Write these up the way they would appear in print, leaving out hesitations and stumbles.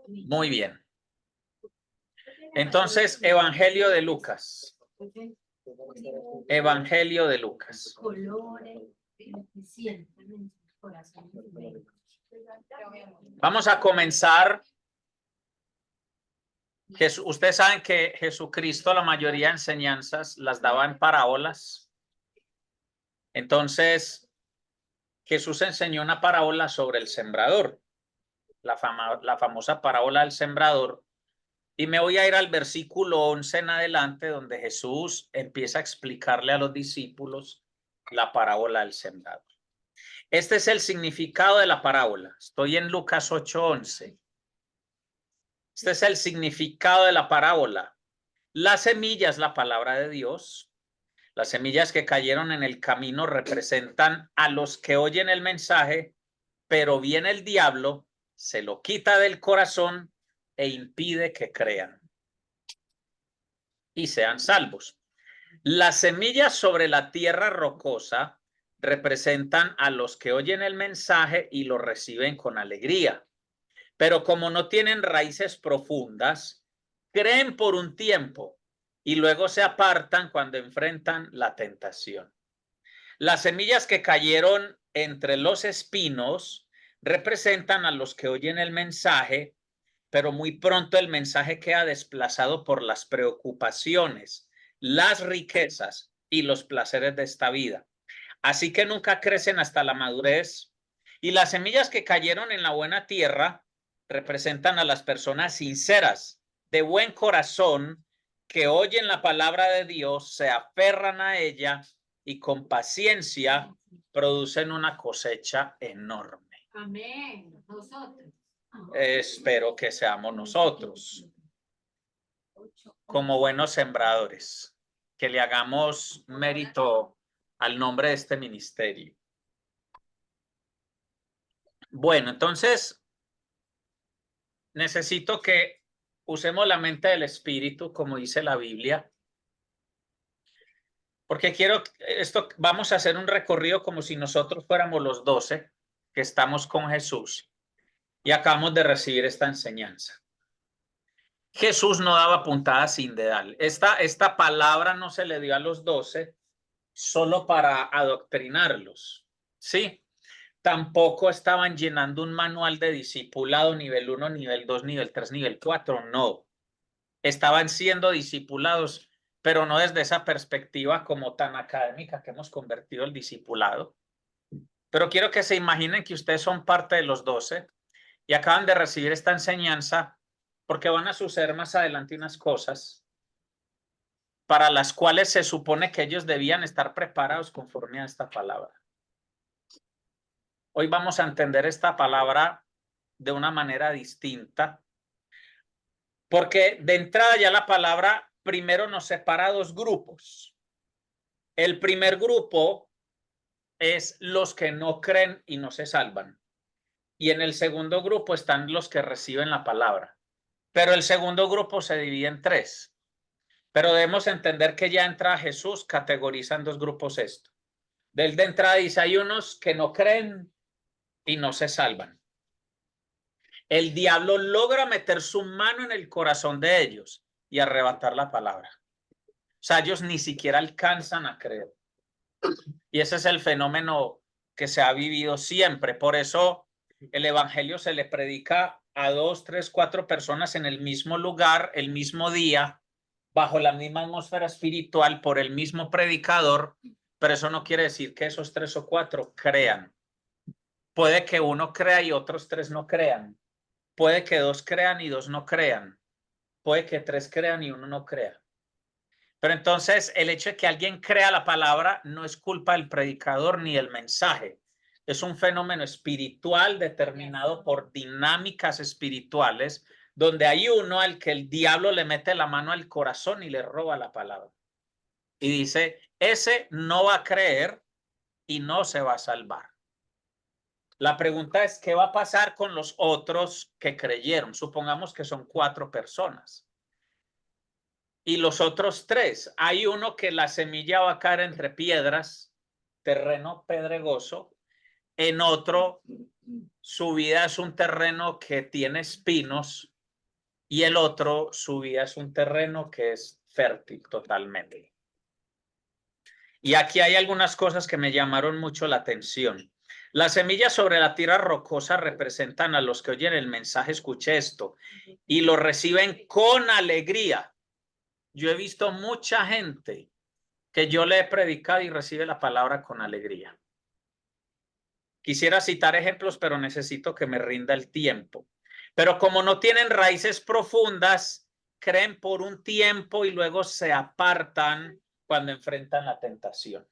Muy bien. Entonces, Evangelio de Lucas. Evangelio de Lucas. Vamos a comenzar. Ustedes saben que Jesucristo la mayoría de enseñanzas las daba en parábolas. Entonces, Jesús enseñó una parábola sobre el sembrador, la famosa parábola del sembrador. Y me voy a ir al versículo 11 en adelante, donde Jesús empieza a explicarle a los discípulos la parábola del sembrador. Este es el significado de la parábola. Estoy en Lucas 8:11. Este es el significado de la parábola. La semilla es la palabra de Dios. Las semillas que cayeron en el camino representan a los que oyen el mensaje, pero viene el diablo, se lo quita del corazón e impide que crean y sean salvos. Las semillas sobre la tierra rocosa representan a los que oyen el mensaje y lo reciben con alegría, pero como no tienen raíces profundas, creen por un tiempo y luego se apartan cuando enfrentan la tentación. Las semillas que cayeron entre los espinos representan a los que oyen el mensaje, pero muy pronto el mensaje queda desplazado por las preocupaciones, las riquezas y los placeres de esta vida. Así que nunca crecen hasta la madurez. Y las semillas que cayeron en la buena tierra representan a las personas sinceras, de buen corazón, que oyen la palabra de Dios, se aferran a ella y con paciencia producen una cosecha enorme. Amén. Nosotros. Espero que seamos nosotros, como buenos sembradores, que le hagamos mérito al nombre de este ministerio. Bueno, entonces necesito que usemos la mente del espíritu, como dice la Biblia, porque vamos a hacer un recorrido como si nosotros fuéramos los 12 que estamos con Jesús y acabamos de recibir esta enseñanza. Jesús no daba puntadas sin dedal. Esta palabra no se le dio a los 12 solo para adoctrinarlos, ¿sí? Tampoco estaban llenando un manual de discipulado nivel 1, nivel 2, nivel 3, nivel 4, no. Estaban siendo discipulados, pero no desde esa perspectiva como tan académica que hemos convertido el discipulado. Pero quiero que se imaginen que ustedes son parte de los 12 y acaban de recibir esta enseñanza porque van a suceder más adelante unas cosas para las cuales se supone que ellos debían estar preparados conforme a esta palabra. Hoy vamos a entender esta palabra de una manera distinta, porque de entrada ya la palabra primero nos separa dos grupos. El primer grupo es los que no creen y no se salvan. Y en el segundo grupo están los que reciben la palabra. Pero el segundo grupo se divide en tres. Pero debemos entender que ya entra Jesús, categoriza en dos grupos esto. Del de entrada dice, hay unos que no creen y no se salvan. El diablo logra meter su mano en el corazón de ellos y arrebatar la palabra. O sea, ellos ni siquiera alcanzan a creer. Y ese es el fenómeno que se ha vivido siempre. Por eso el evangelio se le predica a 2, 3, 4 personas en el mismo lugar, el mismo día, bajo la misma atmósfera espiritual, por el mismo predicador, pero eso no quiere decir que esos 3 o 4 crean. Puede que uno crea y otros 3 no crean. Puede que 2 crean y 2 no crean. Puede que 3 crean y 1 no crea. Pero entonces el hecho de que alguien crea la palabra no es culpa del predicador ni del mensaje. Es un fenómeno espiritual determinado por dinámicas espirituales donde hay uno al que el diablo le mete la mano al corazón y le roba la palabra. Y dice, ese no va a creer y no se va a salvar. La pregunta es, ¿qué va a pasar con los otros que creyeron? Supongamos que son 4 personas. Y los otros 3, hay uno que la semilla va a caer entre piedras, terreno pedregoso, en otro su vida es un terreno que tiene espinos y el otro, su vida es un terreno que es fértil totalmente. Y aquí hay algunas cosas que me llamaron mucho la atención. Las semillas sobre la tierra rocosa representan a los que oyen el mensaje, escuché esto, y lo reciben con alegría. Yo he visto mucha gente que yo le he predicado y recibe la palabra con alegría. Quisiera citar ejemplos, pero necesito que me rinda el tiempo. Pero como no tienen raíces profundas, creen por un tiempo y luego se apartan cuando enfrentan la tentación.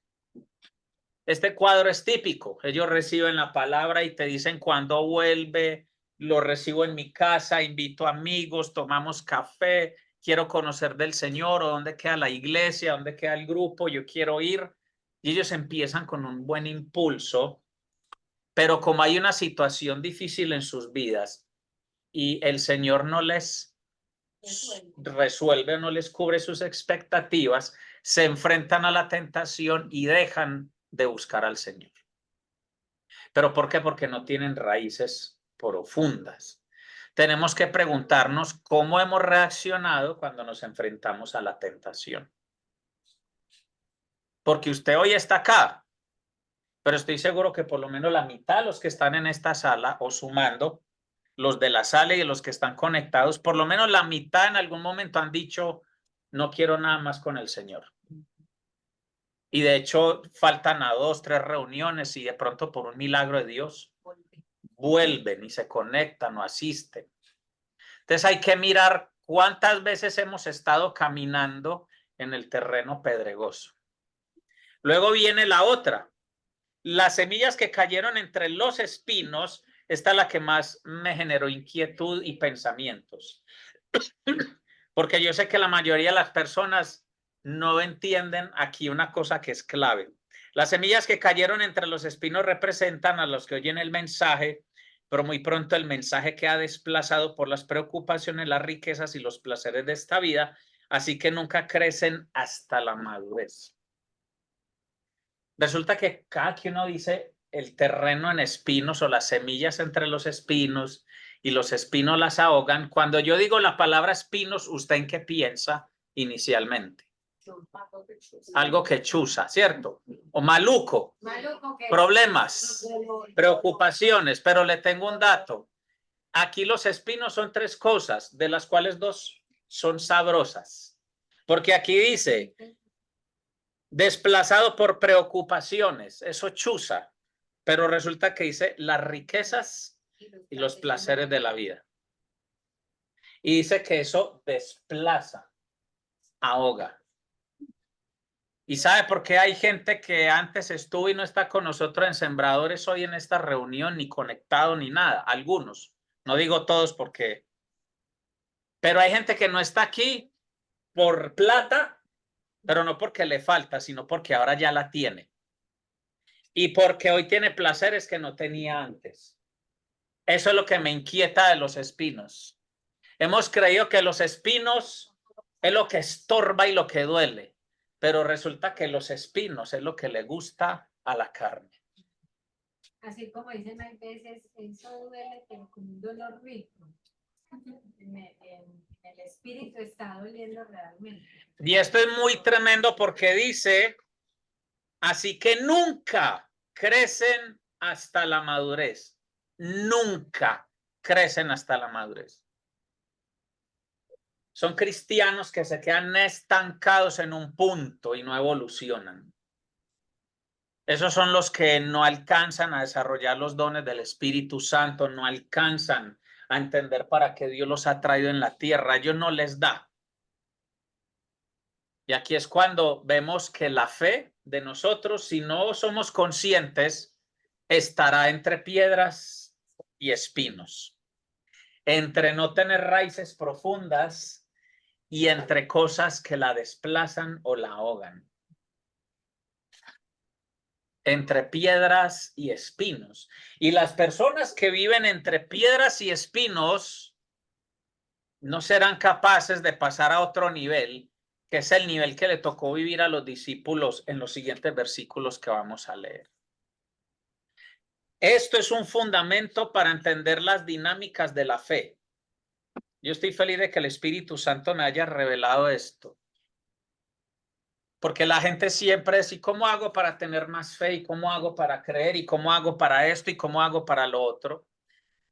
Este cuadro es típico. Ellos reciben la palabra y te dicen cuándo vuelve, lo recibo en mi casa, invito amigos, tomamos café, quiero conocer del Señor, o dónde queda la iglesia, dónde queda el grupo, yo quiero ir. Y ellos empiezan con un buen impulso, pero como hay una situación difícil en sus vidas y el Señor no les resuelve, no les cubre sus expectativas, se enfrentan a la tentación y dejan de buscar al Señor. ¿Pero por qué? Porque no tienen raíces profundas. Tenemos que preguntarnos cómo hemos reaccionado cuando nos enfrentamos a la tentación. Porque usted hoy está acá, pero estoy seguro que por lo menos la mitad de los que están en esta sala o sumando, los de la sala y los que están conectados, por lo menos la mitad en algún momento han dicho, no quiero nada más con el Señor. Y de hecho faltan a 2, 3 reuniones y de pronto por un milagro de Dios vuelven y se conectan o asisten. Entonces hay que mirar cuántas veces hemos estado caminando en el terreno pedregoso. Luego viene la otra. Las semillas que cayeron entre los espinos, esta es la que más me generó inquietud y pensamientos. Porque yo sé que la mayoría de las personas no entienden aquí una cosa que es clave. Las semillas que cayeron entre los espinos representan a los que oyen el mensaje, pero muy pronto el mensaje queda desplazado por las preocupaciones, las riquezas y los placeres de esta vida, así que nunca crecen hasta la madurez. Resulta que cada que uno dice el terreno en espinos o las semillas entre los espinos y los espinos las ahogan, cuando yo digo la palabra espinos, ¿usted en qué piensa inicialmente? Algo que chuza, ¿cierto? O maluco, problemas, preocupaciones, pero le tengo un dato. Aquí los espinos son 3 cosas, de las cuales 2 son sabrosas. Porque aquí dice, desplazado por preocupaciones, eso chuza, pero resulta que dice las riquezas y los placeres de la vida. Y dice que eso desplaza, ahoga. ¿Y sabe por qué hay gente que antes estuvo y no está con nosotros en Sembradores hoy en esta reunión, ni conectado ni nada? Algunos, no digo todos porque, pero hay gente que no está aquí por plata, pero no porque le falta, sino porque ahora ya la tiene. Y porque hoy tiene placeres que no tenía antes. Eso es lo que me inquieta de los espinos. Hemos creído que los espinos es lo que estorba y lo que duele, pero resulta que los espinos es lo que le gusta a la carne. Así como dicen, hay veces, eso duele, pero con un dolor rico. En el espíritu está doliendo realmente. Y esto es muy tremendo porque dice, así que nunca crecen hasta la madurez. Nunca crecen hasta la madurez. Son cristianos que se quedan estancados en un punto y no evolucionan. Esos son los que no alcanzan a desarrollar los dones del Espíritu Santo, no alcanzan a entender para qué Dios los ha traído en la tierra. A ellos no les da. Y aquí es cuando vemos que la fe de nosotros, si no somos conscientes, estará entre piedras y espinos, entre no tener raíces profundas y entre cosas que la desplazan o la ahogan. Entre piedras y espinos. Y las personas que viven entre piedras y espinos no serán capaces de pasar a otro nivel, que es el nivel que le tocó vivir a los discípulos en los siguientes versículos que vamos a leer. Esto es un fundamento para entender las dinámicas de la fe. Yo estoy feliz de que el Espíritu Santo me haya revelado esto. Porque la gente siempre dice, ¿cómo hago para tener más fe? ¿Y cómo hago para creer? ¿Y cómo hago para esto? ¿Y cómo hago para lo otro?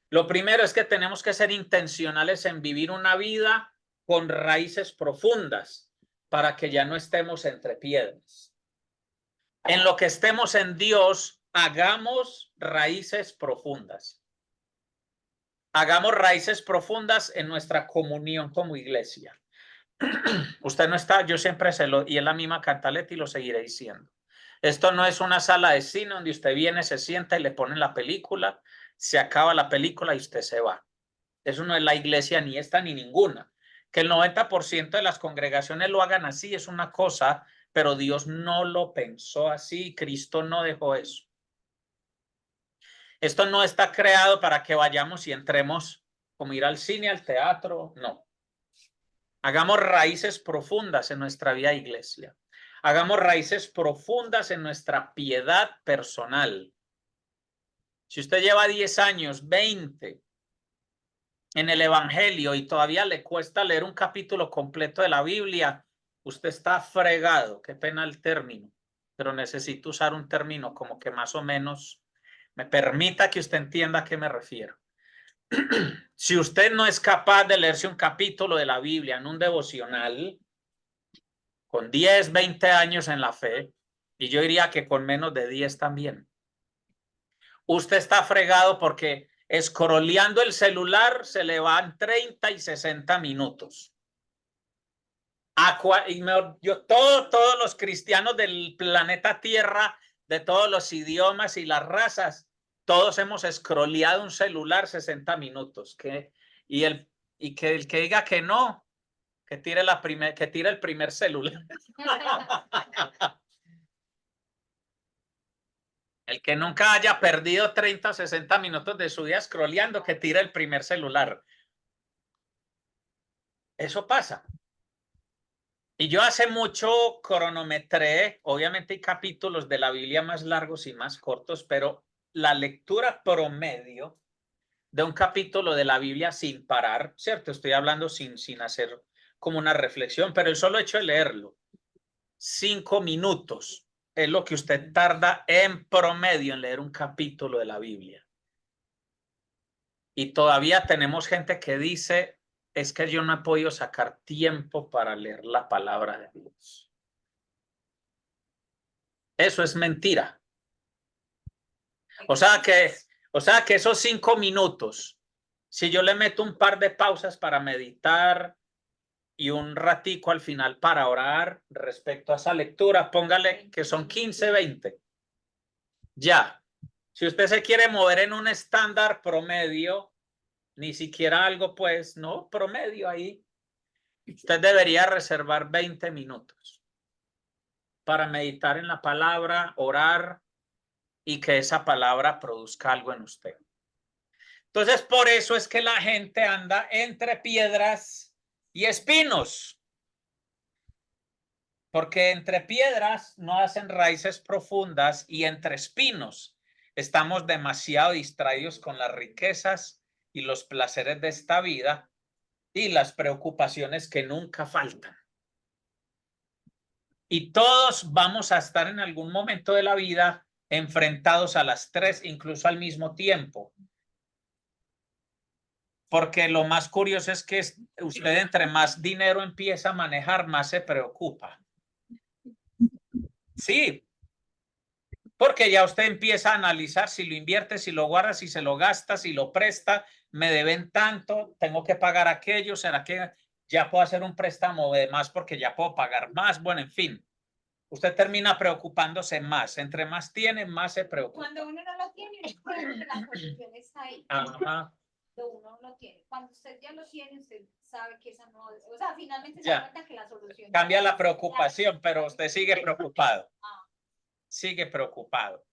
Lo primero es que tenemos que ser intencionales en vivir una vida con raíces profundas para que ya no estemos entre piedras. En lo que estemos en Dios, hagamos raíces profundas. Hagamos raíces profundas en nuestra comunión como iglesia. Usted no está, yo siempre y es la misma cantaleta y lo seguiré diciendo. Esto no es una sala de cine donde usted viene, se sienta y le ponen la película, se acaba la película y usted se va. Eso no es la iglesia ni esta ni ninguna. Que el 90% de las congregaciones lo hagan así es una cosa, pero Dios no lo pensó así, Cristo no dejó eso. Esto no está creado para que vayamos y entremos como ir al cine, al teatro, no. Hagamos raíces profundas en nuestra vida iglesia. Hagamos raíces profundas en nuestra piedad personal. Si usted lleva 10 años, 20 en el Evangelio y todavía le cuesta leer un capítulo completo de la Biblia, usted está fregado. Qué pena el término, pero necesito usar un término como que más o menos me permita que usted entienda a qué me refiero. Si usted no es capaz de leerse un capítulo de la Biblia en un devocional, con 10, 20 años en la fe, y yo diría que con menos de 10 también, usted está fregado porque escroleando el celular se le van 30 y 60 minutos. Todos los cristianos del planeta Tierra, de todos los idiomas y las razas, todos hemos escroleado un celular 60 minutos. Y que el que diga que no, que tire el primer celular. El que nunca haya perdido 30 o 60 minutos de su vida scrolleando, que tire el primer celular. Eso pasa. Y yo hace mucho cronometré, obviamente hay capítulos de la Biblia más largos y más cortos, pero la lectura promedio de un capítulo de la Biblia sin parar, ¿cierto? Estoy hablando sin hacer como una reflexión, pero el solo hecho de leerlo, 5 minutos es lo que usted tarda en promedio en leer un capítulo de la Biblia. Y todavía tenemos gente que dice, es que yo no he podido sacar tiempo para leer la palabra de Dios. Eso es mentira. O sea que esos 5 minutos, si yo le meto un par de pausas para meditar y un ratico al final para orar respecto a esa lectura, póngale que son 15, 20. Ya. Si usted se quiere mover en un estándar promedio, ni siquiera algo, pues, no, promedio ahí. Usted debería reservar 20 minutos para meditar en la palabra, orar y que esa palabra produzca algo en usted. Entonces, por eso es que la gente anda entre piedras y espinos. Porque entre piedras no hacen raíces profundas y entre espinos estamos demasiado distraídos con las riquezas y los placeres de esta vida y las preocupaciones que nunca faltan. Y todos vamos a estar en algún momento de la vida enfrentados a las tres, incluso al mismo tiempo. Porque lo más curioso es que usted entre más dinero empieza a manejar, más se preocupa. Sí, porque ya usted empieza a analizar si lo invierte, si lo guarda, si se lo gasta, si lo presta, me deben tanto, tengo que pagar aquello, ¿será que ya puedo hacer un préstamo de más porque ya puedo pagar más? Bueno, en fin. Usted termina preocupándose más. Entre más tiene, más se preocupa. Cuando uno no lo tiene, la solución está ahí. Ajá. Cuando uno lo tiene. Cuando usted ya lo tiene, usted sabe que esa no es. O sea, finalmente se da cuenta que la solución. Cambia la preocupación, pero usted sigue preocupado. Sigue preocupado.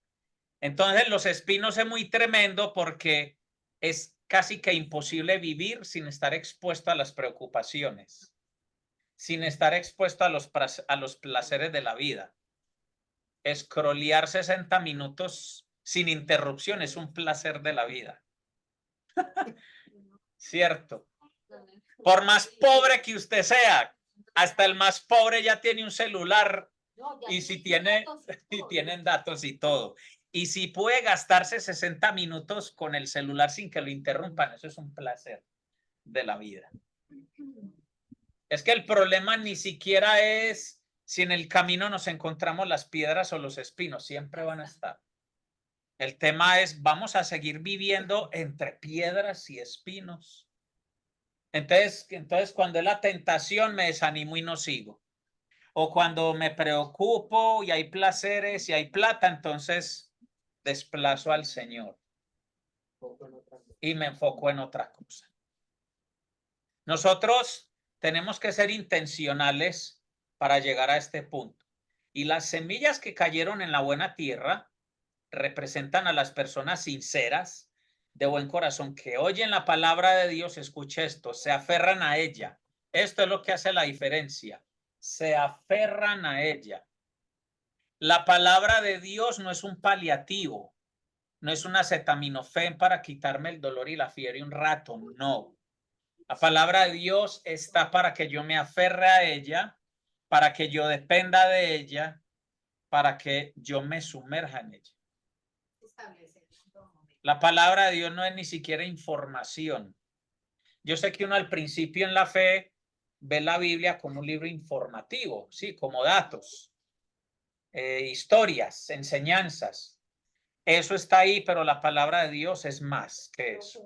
Entonces, los espinos es muy tremendo porque es casi que imposible vivir sin estar expuesto a las preocupaciones, sin estar expuesto a los placeres de la vida. Scrollear 60 minutos sin interrupción es un placer de la vida. ¿Cierto? Por más pobre que usted sea, hasta el más pobre ya tiene un celular y si tiene, y tienen datos y todo. Y si puede gastarse 60 minutos con el celular sin que lo interrumpan, eso es un placer de la vida. Es que el problema ni siquiera es si en el camino nos encontramos las piedras o los espinos, siempre van a estar. El tema es, vamos a seguir viviendo entre piedras y espinos. Entonces cuando es la tentación me desanimo y no sigo. O cuando me preocupo y hay placeres y hay plata, entonces desplazo al Señor y me enfoco en otra cosa. Nosotros tenemos que ser intencionales para llegar a este punto. Y las semillas que cayeron en la buena tierra representan a las personas sinceras, de buen corazón, que oyen la palabra de Dios, escuche esto, se aferran a ella. Esto es lo que hace la diferencia. Se aferran a ella. La palabra de Dios no es un paliativo, no es un acetaminofén para quitarme el dolor y la fiebre un rato, no. La palabra de Dios está para que yo me aferre a ella, para que yo dependa de ella, para que yo me sumerja en ella. La palabra de Dios no es ni siquiera información. Yo sé que uno al principio en la fe ve la Biblia como un libro informativo, sí, como datos, historias, enseñanzas. Eso está ahí, pero la palabra de Dios es más que eso.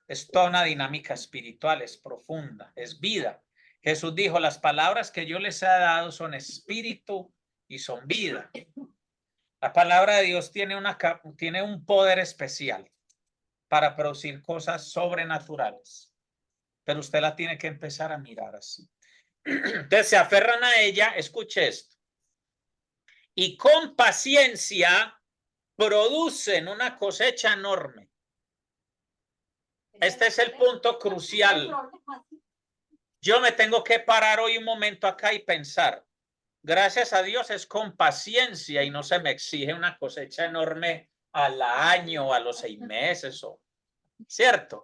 Es toda una dinámica espiritual, es profunda, es vida. Jesús dijo, las palabras que yo les he dado son espíritu y son vida. La palabra de Dios tiene un poder especial para producir cosas sobrenaturales, pero usted la tiene que empezar a mirar así. Entonces se aferran a ella, escuche esto, y con paciencia producen una cosecha enorme. Este es el punto crucial. Yo me tengo que parar hoy un momento acá y pensar, gracias a Dios es con paciencia y no se me exige una cosecha enorme al año o a los 6 meses, ¿cierto?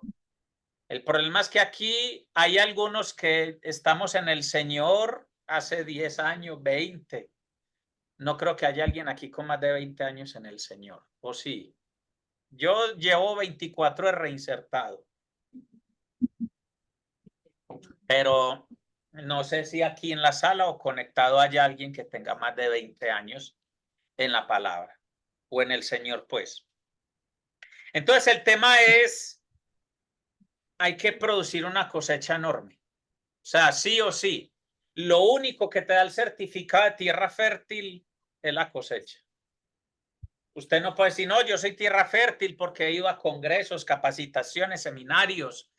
El problema es que aquí hay algunos que estamos en el Señor hace 10 años, 20. No creo que haya alguien aquí con más de 20 años en el Señor, ¿o sí? Yo llevo 24 de reinsertado. Pero no sé si aquí en la sala o conectado haya alguien que tenga más de 20 años en la palabra o en el Señor, pues. Entonces el tema es, hay que producir una cosecha enorme. O sea, sí o sí. Lo único que te da el certificado de tierra fértil es la cosecha. Usted no puede decir, no, yo soy tierra fértil porque he ido a congresos, capacitaciones, seminarios,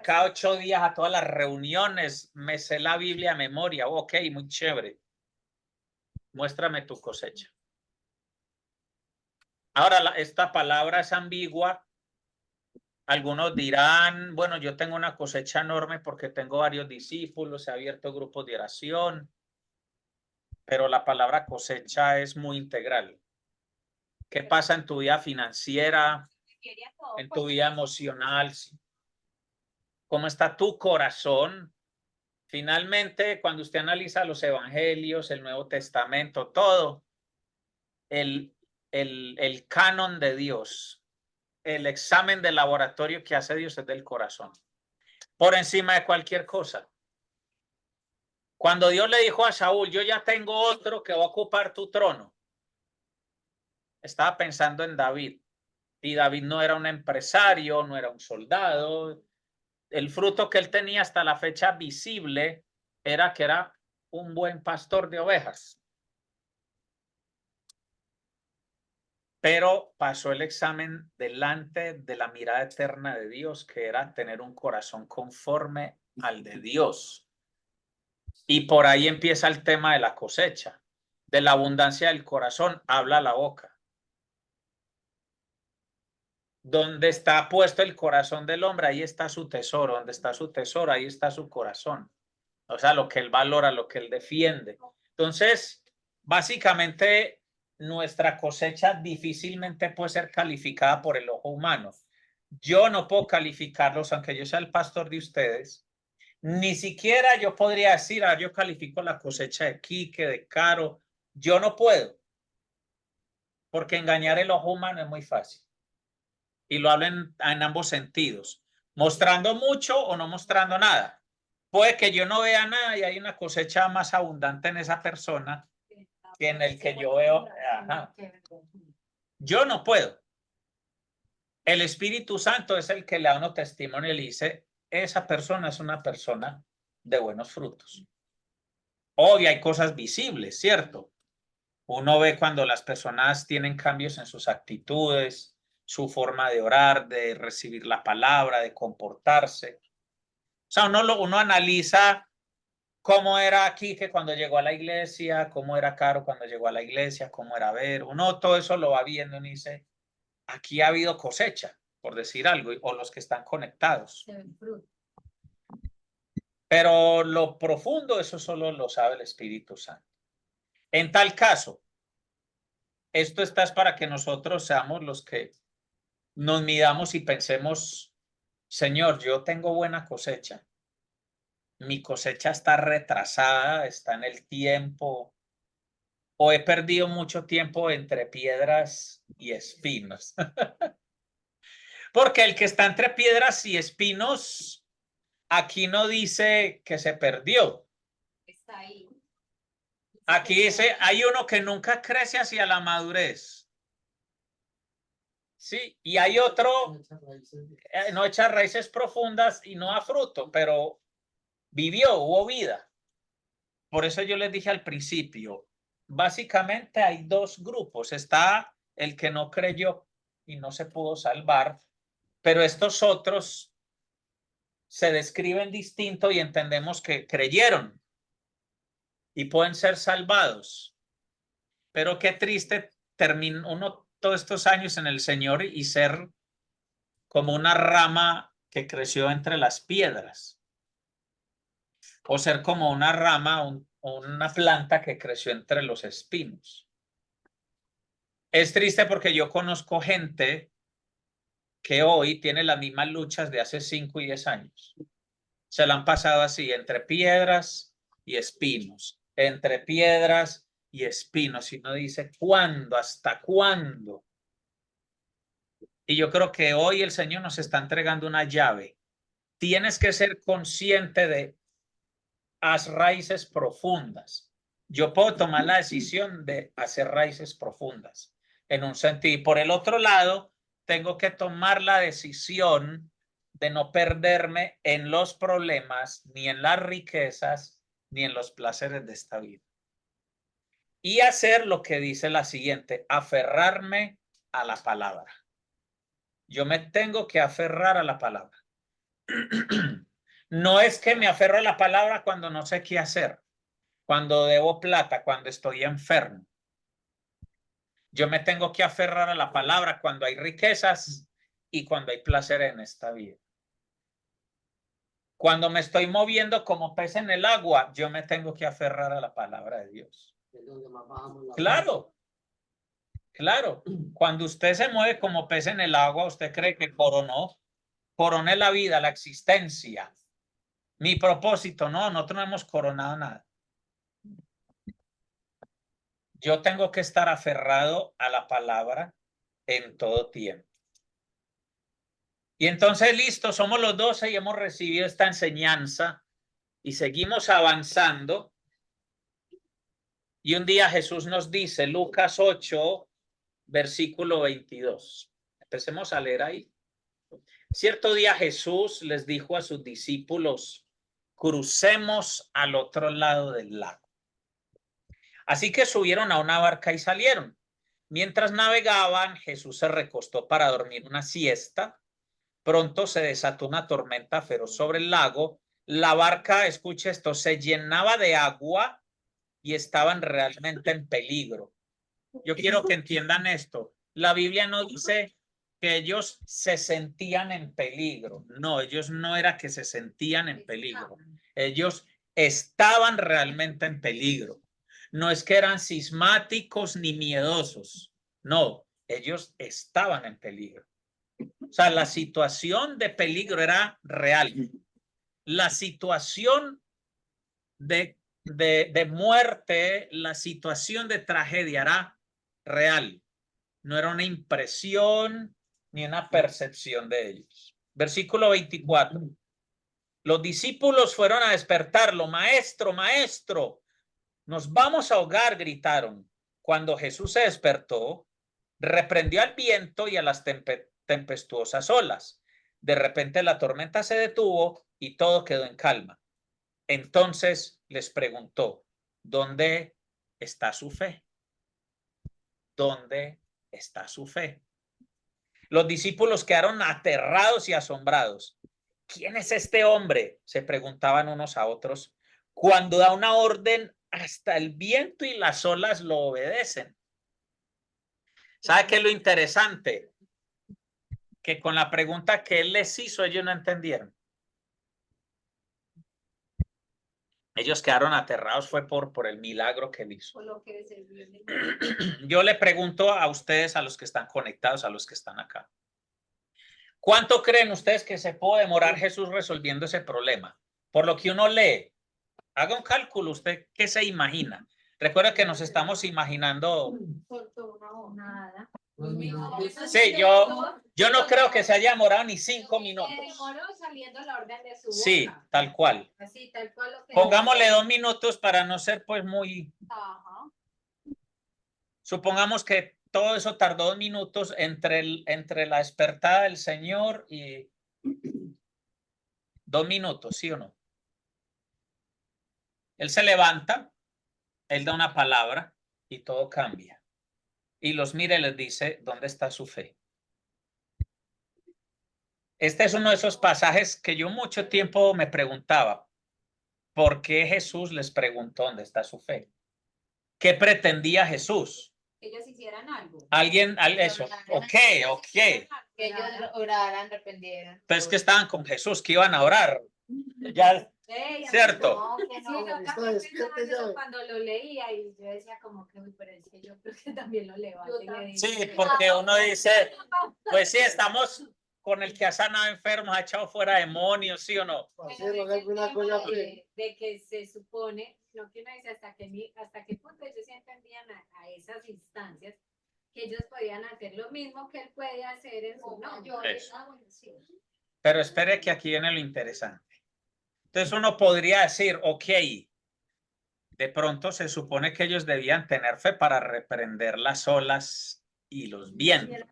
cada 8 días a todas las reuniones, me sé la Biblia a memoria. Ok, muy chévere. Muéstrame tu cosecha. Ahora, esta palabra es ambigua. Algunos dirán, bueno, yo tengo una cosecha enorme porque tengo varios discípulos, he abierto grupos de oración, pero la palabra cosecha es muy integral. ¿Qué pasa en tu vida financiera, en tu vida emocional? ¿Cómo está tu corazón? Finalmente, cuando usted analiza los evangelios, el Nuevo Testamento, todo, el canon de Dios, el examen de laboratorio que hace Dios es del corazón, por encima de cualquier cosa. Cuando Dios le dijo a Saúl, yo ya tengo otro que va a ocupar tu trono, estaba pensando en David. Y David no era un empresario, no era un soldado. El fruto que él tenía hasta la fecha visible era que era un buen pastor de ovejas. Pero pasó el examen delante de la mirada eterna de Dios, que era tener un corazón conforme al de Dios. Y por ahí empieza el tema de la cosecha. De la abundancia del corazón habla la boca. Donde está puesto el corazón del hombre, ahí está su tesoro. Donde está su tesoro, ahí está su corazón. O sea, lo que él valora, lo que él defiende. Entonces, básicamente, nuestra cosecha difícilmente puede ser calificada por el ojo humano. Yo no puedo calificarlos, aunque yo sea el pastor de ustedes. Ni siquiera yo podría decir, yo califico la cosecha de Quique, de Caro. Yo no puedo, porque engañar el ojo humano es muy fácil. Y lo hablo en ambos sentidos, mostrando mucho o no mostrando nada. Puede que yo no vea nada y hay una cosecha más abundante en esa persona que en el que yo veo. Ajá. Yo no puedo. El Espíritu Santo es el que le da uno testimonio y le dice, esa persona es una persona de buenos frutos. Hoy hay cosas visibles, ¿cierto? Uno ve cuando las personas tienen cambios en sus actitudes, su forma de orar, de recibir la palabra, de comportarse. O sea, uno analiza cómo era Quique cuando llegó a la iglesia, cómo era Caro cuando llegó a la iglesia, cómo era Ver. Uno todo eso lo va viendo y dice, aquí ha habido cosecha, por decir algo, o los que están conectados. Pero lo profundo, eso solo lo sabe el Espíritu Santo. En tal caso, esto está para que nosotros seamos los que nos midamos y pensemos, Señor, yo tengo buena cosecha. Mi cosecha está retrasada, está en el tiempo, o he perdido mucho tiempo entre piedras y espinos. Porque el que está entre piedras y espinos, aquí no dice que se perdió. Está ahí. Aquí dice, hay uno que nunca crece hacia la madurez. Sí, y hay otro, no echa raíces profundas y no da fruto, pero vivió, hubo vida. Por eso yo les dije al principio, básicamente hay dos grupos. Está el que no creyó y no se pudo salvar, pero estos otros se describen distinto y entendemos que creyeron y pueden ser salvados. Pero qué triste termina uno todos estos años en el Señor y ser como una rama que creció entre las piedras, o ser como una rama, una planta que creció entre los espinos. Es triste porque yo conozco gente que hoy tiene las mismas luchas de hace 5 y 10 años. Se la han pasado así, entre piedras y espinos, entre piedras y espinos. Y uno dice, ¿cuándo? ¿Hasta cuándo? Y yo creo que hoy el Señor nos está entregando una llave. Tienes que ser consciente de haz raíces profundas. Yo puedo tomar la decisión de hacer raíces profundas en un sentido. Y por el otro lado, tengo que tomar la decisión de no perderme en los problemas, ni en las riquezas, ni en los placeres de esta vida. Y hacer lo que dice la siguiente, aferrarme a la palabra. Yo me tengo que aferrar a la palabra. No es que me aferro a la palabra cuando no sé qué hacer, cuando debo plata, cuando estoy enfermo. Yo me tengo que aferrar a la palabra cuando hay riquezas y cuando hay placer en esta vida. Cuando me estoy moviendo como pez en el agua, yo me tengo que aferrar a la palabra de Dios. Claro, claro. Cuando usted se mueve como pez en el agua, usted cree que coroné la vida, la existencia, mi propósito. No, nosotros no hemos coronado nada. Yo tengo que estar aferrado a la palabra en todo tiempo. Y entonces, listo, somos los 12 y hemos recibido esta enseñanza y seguimos avanzando. Y un día Jesús nos dice, Lucas 8, versículo 22. Empecemos a leer ahí. Cierto día Jesús les dijo a sus discípulos, crucemos al otro lado del lago. Así que subieron a una barca y salieron. Mientras navegaban, Jesús se recostó para dormir una siesta. Pronto se desató una tormenta feroz sobre el lago. La barca, escuche esto, se llenaba de agua y estaban realmente en peligro. Yo quiero que entiendan esto. La Biblia no dice que ellos se sentían en peligro. No, ellos no era que se sentían en peligro. Ellos estaban realmente en peligro. no es que eran cismáticos ni miedosos. No, ellos estaban en peligro. O sea, la situación de peligro era real. La situación de muerte, la situación de tragedia era real. No era una impresión ni una percepción de ellos. Versículo 24. Los discípulos fueron a despertarlo. Maestro, maestro, nos vamos a ahogar, gritaron. Cuando Jesús se despertó, reprendió al viento y a las tempestuosas olas. De repente la tormenta se detuvo y todo quedó en calma. Entonces les preguntó, ¿dónde está su fe? ¿Dónde está su fe? Los discípulos quedaron aterrados y asombrados. ¿Quién es este hombre?, se preguntaban unos a otros. Cuando da una orden, hasta el viento y las olas lo obedecen. ¿Sabe qué es lo interesante? Que con la pregunta que él les hizo, ellos no entendieron. Ellos quedaron aterrados, fue por el milagro que él hizo. Por lo que se vio. Yo le pregunto a ustedes, a los que están conectados, a los que están acá. ¿Cuánto creen ustedes que se puede demorar Jesús resolviendo ese problema? Por lo que uno lee, haga un cálculo, ¿usted qué se imagina? Recuerda que nos estamos imaginando. Nada. Sí, yo no creo que se haya demorado ni 5 minutos. Saliendo la orden de su boca. Sí, tal cual. Así, tal cual lo que Pongámosle 2 minutos para no ser pues muy. Ajá. Supongamos que todo eso tardó 2 minutos entre la despertada del Señor y 2 minutos, ¿sí o no? Él se levanta, él da una palabra y todo cambia. Y los mira y les dice, ¿dónde está su fe? Este es uno de esos pasajes que yo mucho tiempo me preguntaba, ¿por qué Jesús les preguntó dónde está su fe? ¿Qué pretendía Jesús? Que ellos hicieran algo. Alguien, eso, ok. Que ellos oraran, arrepentieran. Pero es que estaban con Jesús, que iban a orar. Ya, cierto. No, que no. Sí, yo también pensaba eso cuando lo leía y yo decía como que, pero es que yo creo que también lo levanto. Sí, porque uno dice, pues sí, estamos con el que ha sanado enfermos, ha echado fuera demonios, ¿sí o no? De que se supone, lo que uno dice, hasta qué punto ellos sí entendían a esas instancias, que ellos podían hacer lo mismo que él puede hacer en su nombre. Pero espere que aquí viene lo interesante. Entonces uno podría decir, ok, de pronto se supone que ellos debían tener fe para reprender las olas y los vientos.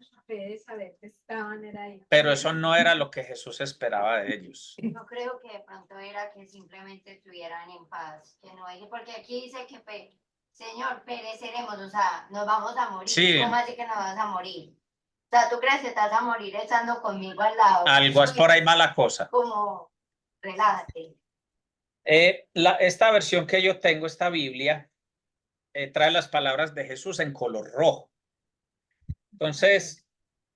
Pero eso no era lo que Jesús esperaba de ellos. No creo que de pronto era que simplemente estuvieran en paz, que no hay, porque aquí dice que, Señor, pereceremos, o sea, nos vamos a morir. Sí. ¿Cómo así que nos vas a morir? O sea, ¿tú crees que estás a morir estando conmigo al lado? Algo es por ahí mala cosa. Como, relájate. Esta versión que yo tengo, esta Biblia, trae las palabras de Jesús en color rojo. Entonces,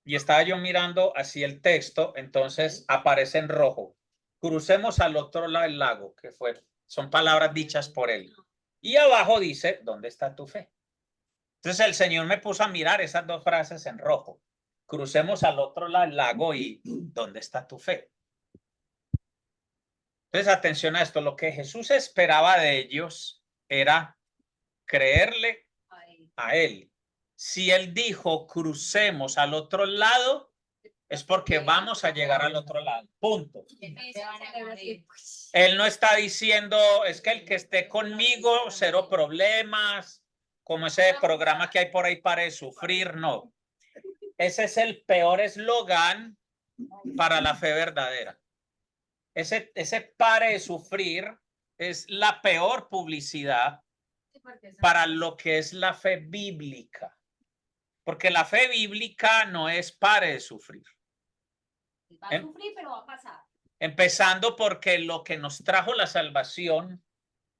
y estaba yo mirando así el texto, entonces aparece en rojo. Crucemos al otro lado del lago, son palabras dichas por él. Y abajo dice, ¿dónde está tu fe? Entonces el Señor me puso a mirar esas dos frases en rojo. Crucemos al otro lado del lago y ¿dónde está tu fe? Entonces, atención a esto, lo que Jesús esperaba de ellos era creerle a él. Si él dijo, crucemos al otro lado, es porque vamos a llegar al otro lado. Punto. Él no está diciendo, es que el que esté conmigo, cero problemas, como ese programa que hay por ahí, para de sufrir, no. Ese es el peor eslogan para la fe verdadera. Ese pare de sufrir es la peor publicidad para lo que es la fe bíblica. Porque la fe bíblica no es pare de sufrir. Va a sufrir, pero va a pasar. Empezando porque lo que nos trajo la salvación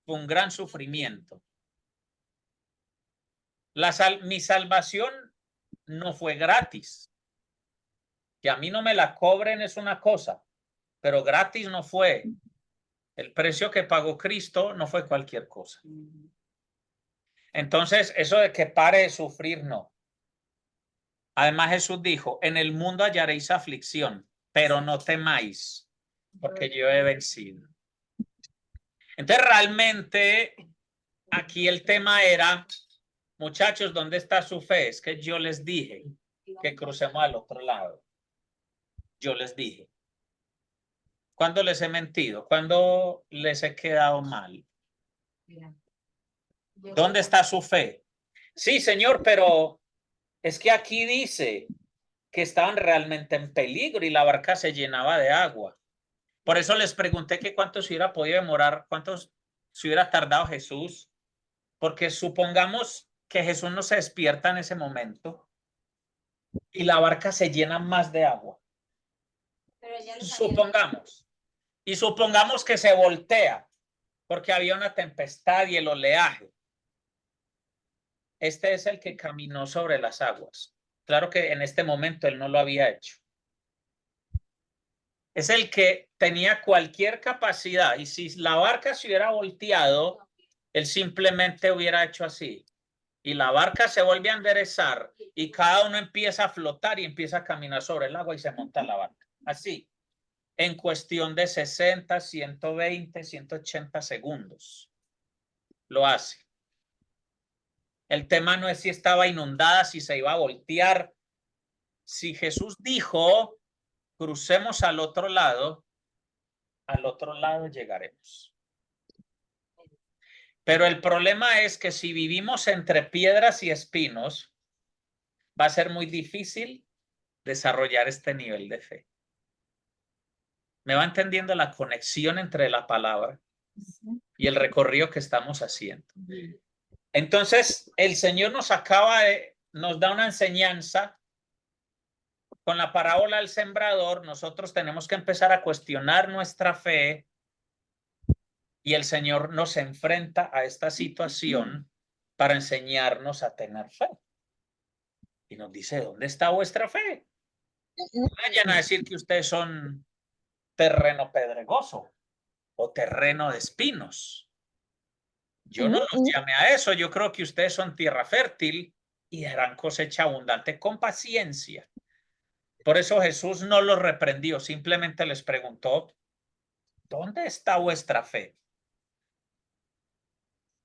fue un gran sufrimiento. Mi salvación no fue gratis. Que a mí no me la cobren es una cosa, pero gratis no fue. El precio que pagó Cristo no fue cualquier cosa. Entonces, eso de que pare de sufrir, no. Además, Jesús dijo, en el mundo hallaréis aflicción, pero no temáis, porque yo he vencido. Entonces, realmente, aquí el tema era, muchachos, ¿dónde está su fe? Es que yo les dije que crucemos al otro lado. Yo les dije. ¿Cuándo les he mentido? ¿Cuándo les he quedado mal? ¿Dónde está su fe? Sí, Señor, pero es que aquí dice que estaban realmente en peligro y la barca se llenaba de agua. Por eso les pregunté que cuánto se hubiera podido demorar, cuánto se hubiera tardado Jesús, porque supongamos que Jesús no se despierta en ese momento y la barca se llena más de agua. Supongamos. Y supongamos que se voltea porque había una tempestad y el oleaje. Este es el que caminó sobre las aguas. Claro que en este momento él no lo había hecho. Es el que tenía cualquier capacidad y si la barca se hubiera volteado, él simplemente hubiera hecho así. Y la barca se vuelve a enderezar y cada uno empieza a flotar y empieza a caminar sobre el agua y se monta la barca. Así, en cuestión de 60, 120, 180 segundos. Lo hace. El tema no es si estaba inundada, si se iba a voltear. Si Jesús dijo, crucemos al otro lado llegaremos. Pero el problema es que si vivimos entre piedras y espinos, va a ser muy difícil desarrollar este nivel de fe. ¿Me va entendiendo la conexión entre la palabra y el recorrido que estamos haciendo? Entonces, el Señor nos da una enseñanza con la parábola del sembrador. Nosotros tenemos que empezar a cuestionar nuestra fe y el Señor nos enfrenta a esta situación para enseñarnos a tener fe. Y nos dice, ¿dónde está vuestra fe? No vayan a decir que ustedes son terreno pedregoso o terreno de espinos. Yo no los llamé a eso. Yo creo que ustedes son tierra fértil y darán cosecha abundante con paciencia. Por eso Jesús no los reprendió, simplemente les preguntó, ¿dónde está vuestra fe?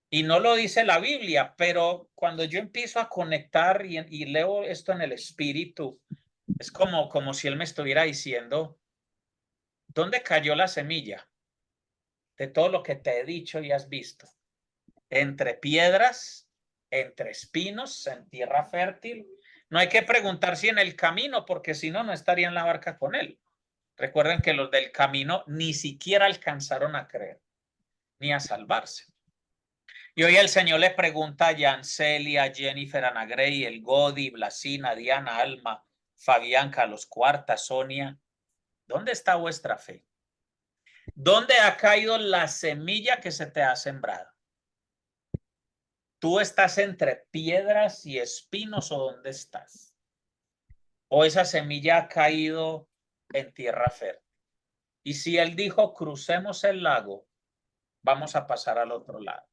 Y no lo dice la Biblia, pero cuando yo empiezo a conectar y leo esto en el espíritu, es como si él me estuviera diciendo, ¿dónde cayó la semilla de todo lo que te he dicho y has visto? Entre piedras, entre espinos, en tierra fértil. No hay que preguntar si en el camino, porque si no, no estaría en la barca con él. Recuerden que los del camino ni siquiera alcanzaron a creer, ni a salvarse. Y hoy el Señor le pregunta a Yancelia, Jennifer, Ana Grey, El Godi, Blasina, Diana, Alma, Fabián, Carlos Cuarta, Sonia, ¿dónde está vuestra fe? ¿Dónde ha caído la semilla que se te ha sembrado? ¿Tú estás entre piedras y espinos o dónde estás? ¿O esa semilla ha caído en tierra fértil? Y si él dijo, crucemos el lago, vamos a pasar al otro lado.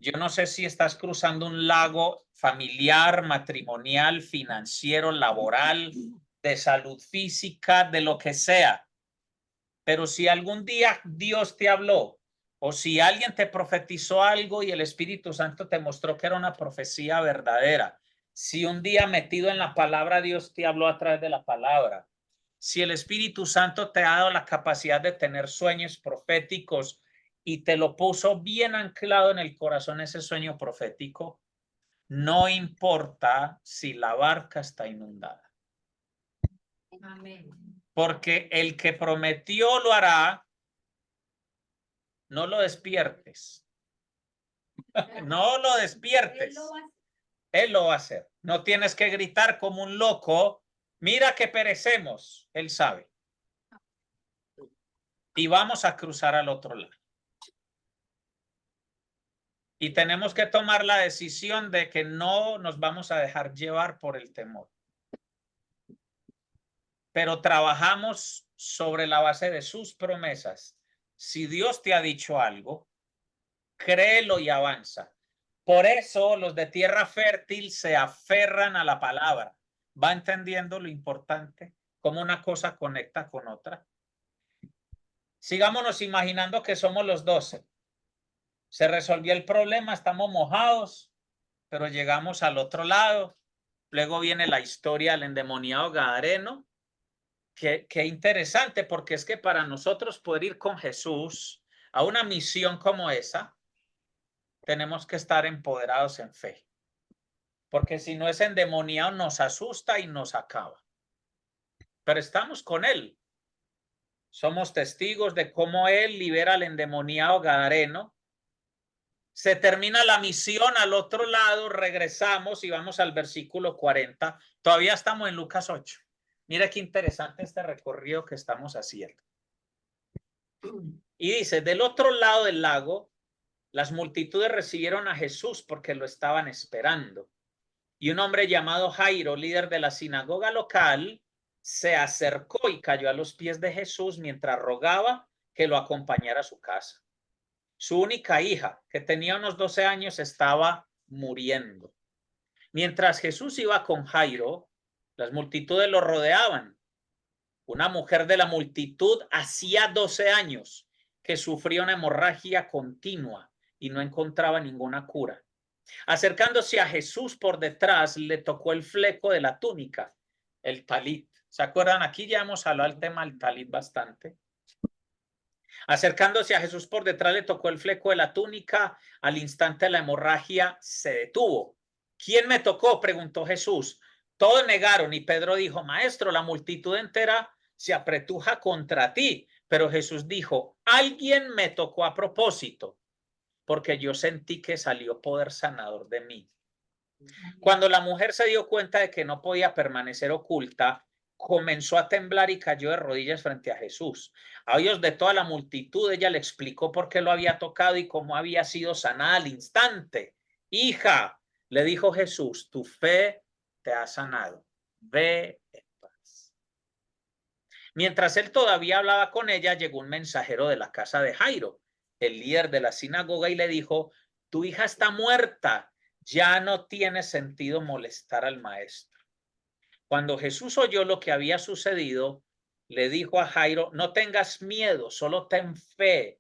Yo no sé si estás cruzando un lago familiar, matrimonial, financiero, laboral, de salud física, de lo que sea. Pero si algún día Dios te habló o si alguien te profetizó algo y el Espíritu Santo te mostró que era una profecía verdadera, si un día metido en la palabra Dios te habló a través de la palabra, si el Espíritu Santo te ha dado la capacidad de tener sueños proféticos y te lo puso bien anclado en el corazón ese sueño profético, no importa si la barca está inundada. Amén. Porque el que prometió lo hará. No lo despiertes. No lo despiertes. Él lo va a hacer. No tienes que gritar como un loco. Mira que perecemos. Él sabe. Y vamos a cruzar al otro lado. Y tenemos que tomar la decisión de que no nos vamos a dejar llevar por el temor. Pero trabajamos sobre la base de sus promesas. Si Dios te ha dicho algo, créelo y avanza. Por eso los de tierra fértil se aferran a la palabra. ¿Va entendiendo lo importante? Cómo una cosa conecta con otra. Sigámonos imaginando que somos los 12. Se resolvió el problema, estamos mojados, pero llegamos al otro lado. Luego viene la historia del endemoniado gadareno. Qué interesante, porque es que para nosotros poder ir con Jesús a una misión como esa, tenemos que estar empoderados en fe. Porque si no, es endemoniado, nos asusta y nos acaba. Pero estamos con él. Somos testigos de cómo él libera al endemoniado gadareno. Se termina la misión al otro lado, regresamos y vamos al versículo 40. Todavía estamos en Lucas 8. Mira qué interesante este recorrido que estamos haciendo. Y dice, del otro lado del lago, las multitudes recibieron a Jesús porque lo estaban esperando. Y un hombre llamado Jairo, líder de la sinagoga local, se acercó y cayó a los pies de Jesús mientras rogaba que lo acompañara a su casa. Su única hija, que tenía unos 12 años, estaba muriendo. Mientras Jesús iba con Jairo, las multitudes lo rodeaban. Una mujer de la multitud hacía 12 años que sufría una hemorragia continua y no encontraba ninguna cura. Acercándose a Jesús por detrás, le tocó el fleco de la túnica, el talit. ¿Se acuerdan? Aquí ya hemos hablado del tema del talit bastante. Acercándose a Jesús por detrás, le tocó el fleco de la túnica. Al instante la hemorragia se detuvo. ¿Quién me tocó?, preguntó Jesús. Todos negaron y Pedro dijo, Maestro, la multitud entera se apretuja contra ti. Pero Jesús dijo, alguien me tocó a propósito, porque yo sentí que salió poder sanador de mí. Cuando la mujer se dio cuenta de que no podía permanecer oculta, comenzó a temblar y cayó de rodillas frente a Jesús. A oídos de toda la multitud, ella le explicó por qué lo había tocado y cómo había sido sanada al instante. Hija, le dijo Jesús, tu fe te ha sanado. Ve en paz. Mientras él todavía hablaba con ella, llegó un mensajero de la casa de Jairo, el líder de la sinagoga, y le dijo, tu hija está muerta. Ya no tiene sentido molestar al maestro. Cuando Jesús oyó lo que había sucedido, le dijo a Jairo, no tengas miedo, solo ten fe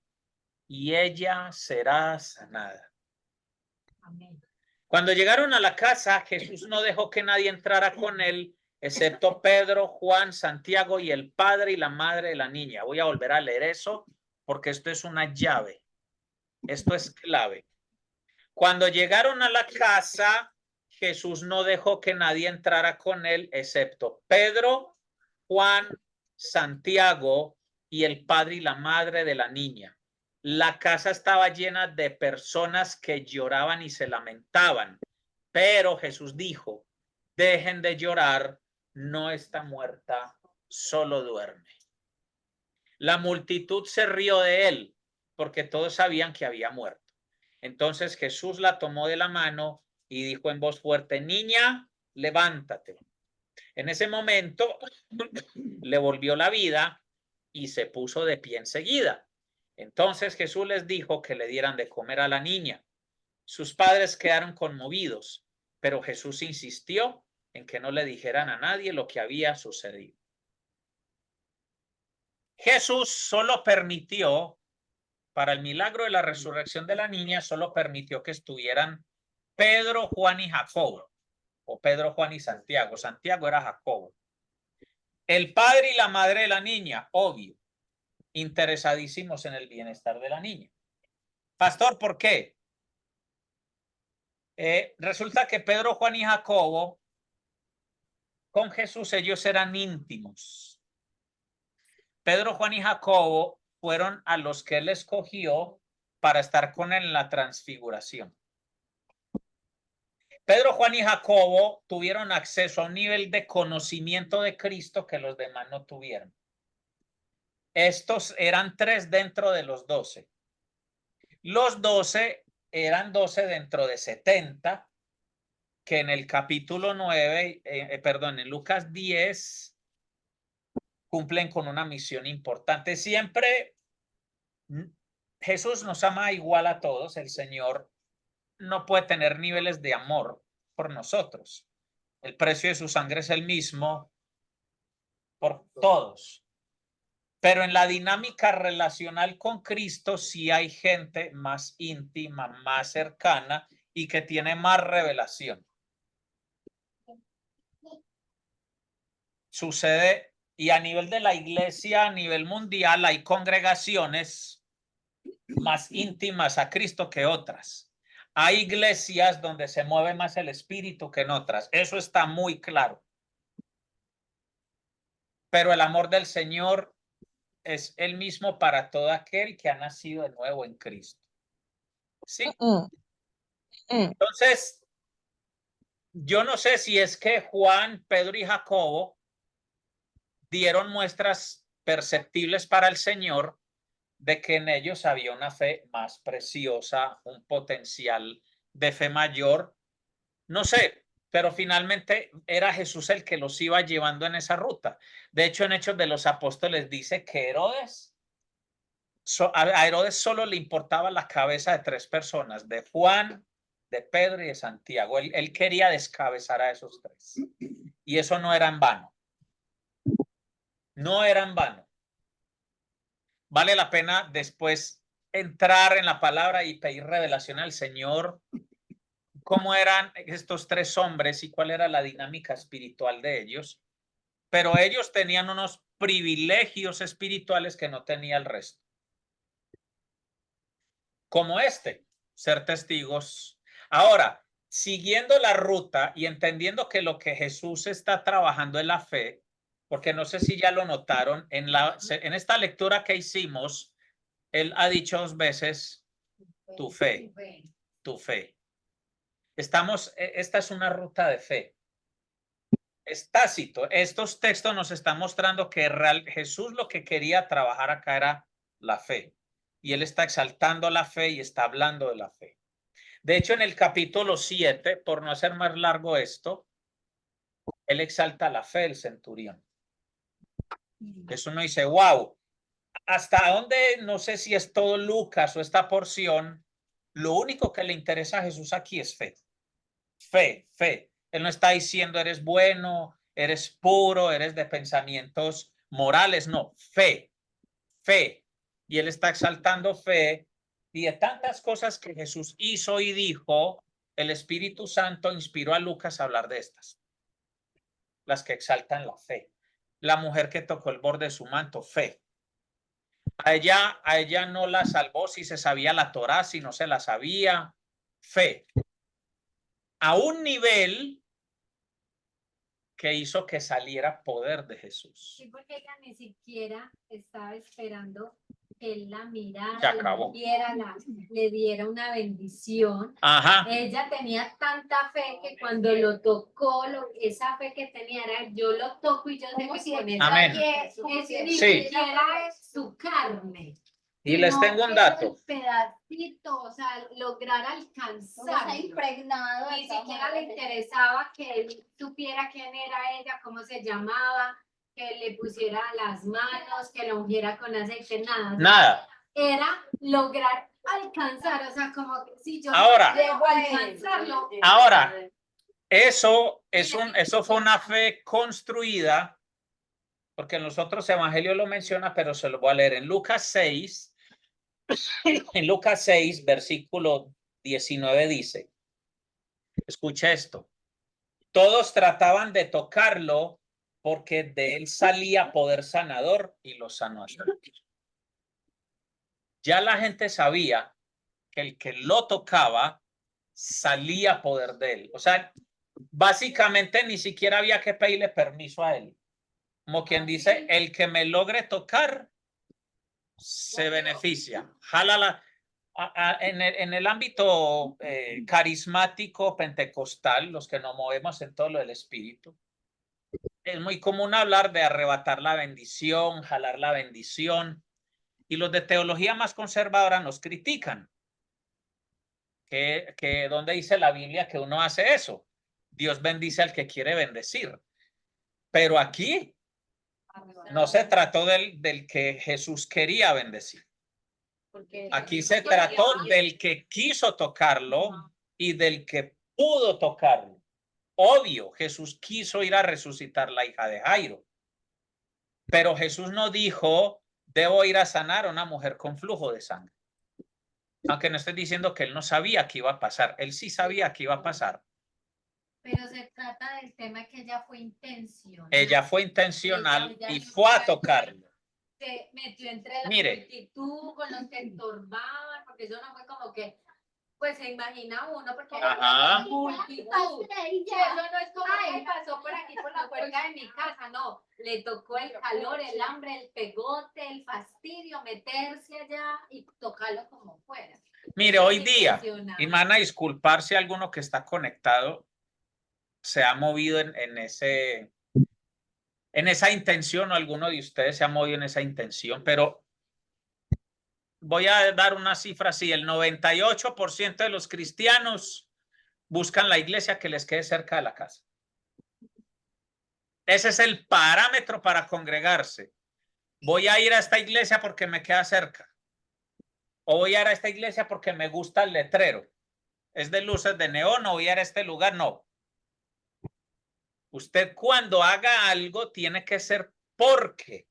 y ella será sanada. Amén. Cuando llegaron a la casa, Jesús no dejó que nadie entrara con él, excepto Pedro, Juan, Santiago y el padre y la madre de la niña. Voy a volver a leer eso porque esto es una llave. Esto es clave. Cuando llegaron a la casa, Jesús no dejó que nadie entrara con él, excepto Pedro, Juan, Santiago y el padre y la madre de la niña. La casa estaba llena de personas que lloraban y se lamentaban, pero Jesús dijo, dejen de llorar, no está muerta, solo duerme. La multitud se rió de él porque todos sabían que había muerto. Entonces Jesús la tomó de la mano y dijo en voz fuerte, niña, levántate. En ese momento le volvió la vida y se puso de pie enseguida. Entonces Jesús les dijo que le dieran de comer a la niña. Sus padres quedaron conmovidos, pero Jesús insistió en que no le dijeran a nadie lo que había sucedido. Jesús solo permitió, para el milagro de la resurrección de la niña, solo permitió que estuvieran Pedro, Juan y Jacobo, o Pedro, Juan y Santiago. Santiago era Jacobo. El padre y la madre de la niña, obvio, interesadísimos en el bienestar de la niña. Pastor, ¿por qué? Resulta que Pedro, Juan y Jacobo, con Jesús ellos eran íntimos. Pedro, Juan y Jacobo fueron a los que él escogió para estar con él en la transfiguración. Pedro, Juan y Jacobo tuvieron acceso a un nivel de conocimiento de Cristo que los demás no tuvieron. Estos eran 3 dentro de los 12. Los 12 eran 12 dentro de 70, que en el capítulo 9, en Lucas 10, cumplen con una misión importante. Siempre Jesús nos ama igual a todos, el Señor no puede tener niveles de amor por nosotros. El precio de su sangre es el mismo por todos. Pero en la dinámica relacional con Cristo sí hay gente más íntima, más cercana y que tiene más revelación. Sucede, y a nivel de la iglesia, a nivel mundial, hay congregaciones más íntimas a Cristo que otras. Hay iglesias donde se mueve más el espíritu que en otras. Eso está muy claro. Pero el amor del Señor es el mismo para todo aquel que ha nacido de nuevo en Cristo. ¿Sí? Entonces, yo no sé si es que Juan, Pedro y Jacobo dieron muestras perceptibles para el Señor de que en ellos había una fe más preciosa, un potencial de fe mayor. No sé, pero finalmente era Jesús el que los iba llevando en esa ruta. De hecho, en Hechos de los Apóstoles dice que Herodes, a Herodes solo le importaba la cabeza de 3 personas, de Juan, de Pedro y de Santiago. Él quería descabezar a esos 3. Y eso no era en vano. No era en vano. Vale la pena después entrar en la palabra y pedir revelación al Señor. ¿Cómo eran estos 3 hombres y cuál era la dinámica espiritual de ellos? Pero ellos tenían unos privilegios espirituales que no tenía el resto. Como ser testigos. Ahora, siguiendo la ruta y entendiendo que lo que Jesús está trabajando es la fe, porque no sé si ya lo notaron, en esta lectura que hicimos, él ha dicho 2 veces, tu fe, tu fe. Esta es una ruta de fe. Es tácito. Estos textos nos están mostrando que Jesús lo que quería trabajar acá era la fe. Y él está exaltando la fe y está hablando de la fe. De hecho, en el capítulo 7, por no hacer más largo esto, él exalta la fe del centurión. Eso uno dice, wow, ¿hasta dónde? No sé si es todo Lucas o esta porción. Lo único que le interesa a Jesús aquí es fe. Fe, fe. Él no está diciendo eres bueno, eres puro, eres de pensamientos morales. No, fe, fe. Y él está exaltando fe. Y de tantas cosas que Jesús hizo y dijo, el Espíritu Santo inspiró a Lucas a hablar de estas. Las que exaltan la fe. La mujer que tocó el borde de su manto, fe. A ella no la salvó si se sabía la Torá, si no se la sabía, fe. A un nivel que hizo que saliera poder de Jesús. Sí, porque ella ni siquiera estaba esperando que él la mirara, Se acabó. le diera una bendición. Ajá. Ella tenía tanta fe que cuando lo tocó, esa fe que tenía era, yo lo toco y yo sé que con esa Amén. ni Sí. siquiera es su carne. Y les tengo un dato. El pedacito, o sea, lograr alcanzar. Impregnado. Ni siquiera le interesaba que él supiera quién era ella, cómo se llamaba, que le pusiera las manos, que lo ungiera con aceite, nada. Nada. Era lograr alcanzar, o sea, como que si yo Ahora, debo alcanzarlo. Ahora, eso fue una fe construida, porque en los otros evangelios lo menciona, pero se lo voy a leer en Lucas 6. En Lucas 6, versículo 19 dice, escucha esto, todos trataban de tocarlo porque de él salía poder sanador y lo sanó. Ya la gente sabía que el que lo tocaba salía poder de él. O sea, básicamente ni siquiera había que pedirle permiso a él. Como quien dice, el que me logre tocar se beneficia. Jálala. En el ámbito carismático pentecostal, los que nos movemos en todo lo del espíritu, es muy común hablar de arrebatar la bendición, jalar la bendición, y los de teología más conservadora nos critican. Que donde dice la Biblia que uno hace eso. Dios bendice al que quiere bendecir. Pero aquí no se trató del que Jesús quería bendecir. Aquí se trató del que quiso tocarlo y del que pudo tocarlo. Obvio, Jesús quiso ir a resucitar la hija de Jairo, pero Jesús no dijo, debo ir a sanar a una mujer con flujo de sangre. Aunque no estoy diciendo que él no sabía que iba a pasar, él sí sabía que iba a pasar. Pero se trata del tema que ella fue intencional. Ella fue intencional Ella y no fue a fue- tocarlo. Se metió entre la Mire. multitud con los que entorbaban, porque eso no fue como que, pues se imagina uno, porque Ajá. era multitud. Sí, eso no es como que pasó por aquí por la puerta de mi casa, no. Le tocó el calor, el hambre, el pegote, el fastidio, meterse allá y tocarlo como fuera. Mire, Eso hoy es día, intencional. y me van a disculpar si alguno que está conectado se ha movido en esa intención, o alguno de ustedes se ha movido en esa intención, pero voy a dar una cifra así: el 98% de los cristianos buscan la iglesia que les quede cerca de la casa. Ese es el parámetro para congregarse. Voy a ir a esta iglesia porque me queda cerca. O voy a ir a esta iglesia porque me gusta el letrero. Es de luces de neón, o voy a ir a este lugar. No. Usted cuando haga algo tiene que ser porque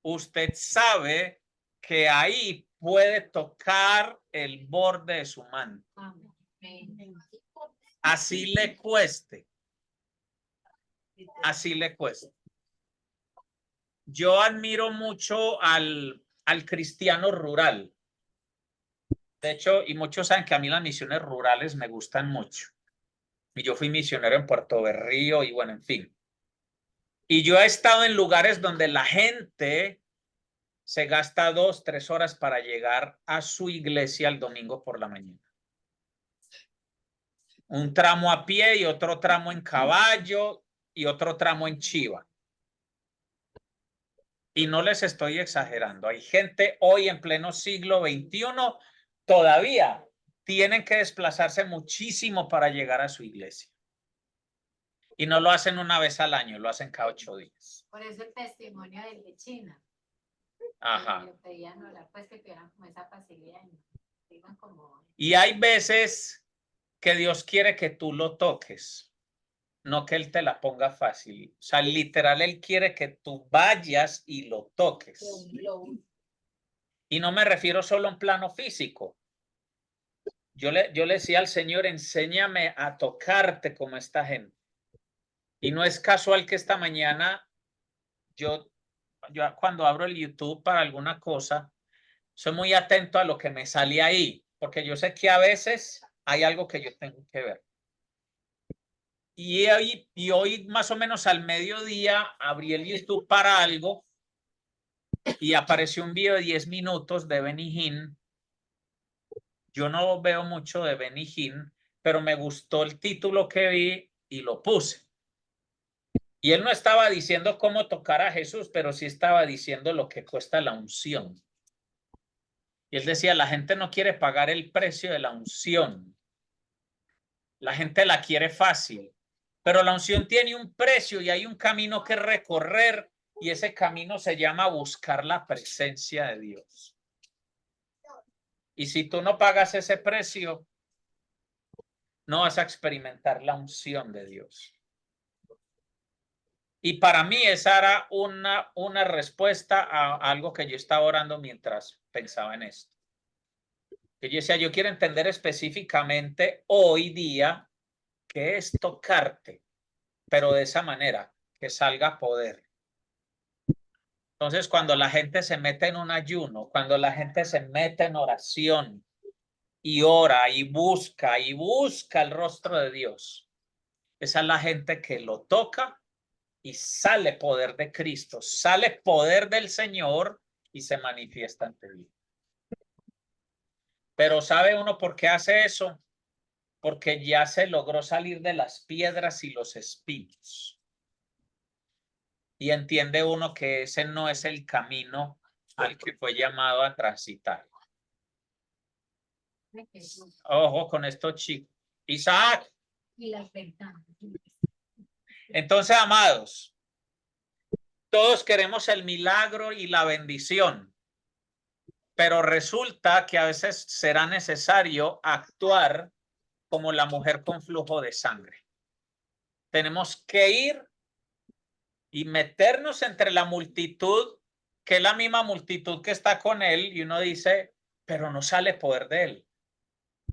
usted sabe que ahí puede tocar el borde de su manto. Así le cueste. Así le cueste. Yo admiro mucho al cristiano rural. De hecho, y muchos saben que a mí las misiones rurales me gustan mucho. Y yo fui misionero en Puerto Berrío y bueno, en fin. Y yo he estado en lugares donde la gente se gasta 2, 3 horas para llegar a su iglesia el domingo por la mañana. Un tramo a pie y otro tramo en caballo y otro tramo en chiva. Y no les estoy exagerando. Hay gente hoy en pleno siglo XXI todavía tienen que desplazarse muchísimo para llegar a su iglesia. Y no lo hacen una vez al año, lo hacen cada 8 días. Por eso el testimonio del de China. Ajá. Le pedían orar, pues que tuvieran como esa facilidad y digan como... Y hay veces que Dios quiere que tú lo toques, no que Él te la ponga fácil. O sea, literal, Él quiere que tú vayas y lo toques. Y no me refiero solo a un plano físico. Yo le decía al Señor, enséñame a tocarte como esta gente. Y no es casual que esta mañana yo cuando abro el YouTube para alguna cosa, soy muy atento a lo que me sale ahí, porque yo sé que a veces hay algo que yo tengo que ver. Y hoy más o menos al mediodía abrí el YouTube para algo y apareció un video de 10 minutos de Benny Hinn. Yo no veo mucho de Benny Hinn, pero me gustó el título que vi y lo puse. Y él no estaba diciendo cómo tocar a Jesús, pero sí estaba diciendo lo que cuesta la unción. Y él decía, la gente no quiere pagar el precio de la unción. La gente la quiere fácil, pero la unción tiene un precio y hay un camino que recorrer, y ese camino se llama buscar la presencia de Dios. Y si tú no pagas ese precio, no vas a experimentar la unción de Dios. Y para mí esa era una respuesta a algo que yo estaba orando mientras pensaba en esto. Que yo decía, yo quiero entender específicamente hoy día qué es tocarte, pero de esa manera, que salga poder. Entonces, cuando la gente se mete en un ayuno, cuando la gente se mete en oración y ora y busca el rostro de Dios, esa es la gente que lo toca y sale poder de Cristo, sale poder del Señor y se manifiesta ante Dios. Pero ¿sabe uno por qué hace eso? Porque ya se logró salir de las piedras y los espinos. Y entiende uno que ese no es el camino al que fue llamado a transitar. Ojo con esto, chicos. Isaac. Y las ventanas. Entonces, amados, todos queremos el milagro y la bendición, pero resulta que a veces será necesario actuar como la mujer con flujo de sangre. Tenemos que ir y meternos entre la multitud, que es la misma multitud que está con él, y uno dice, pero no sale poder de él.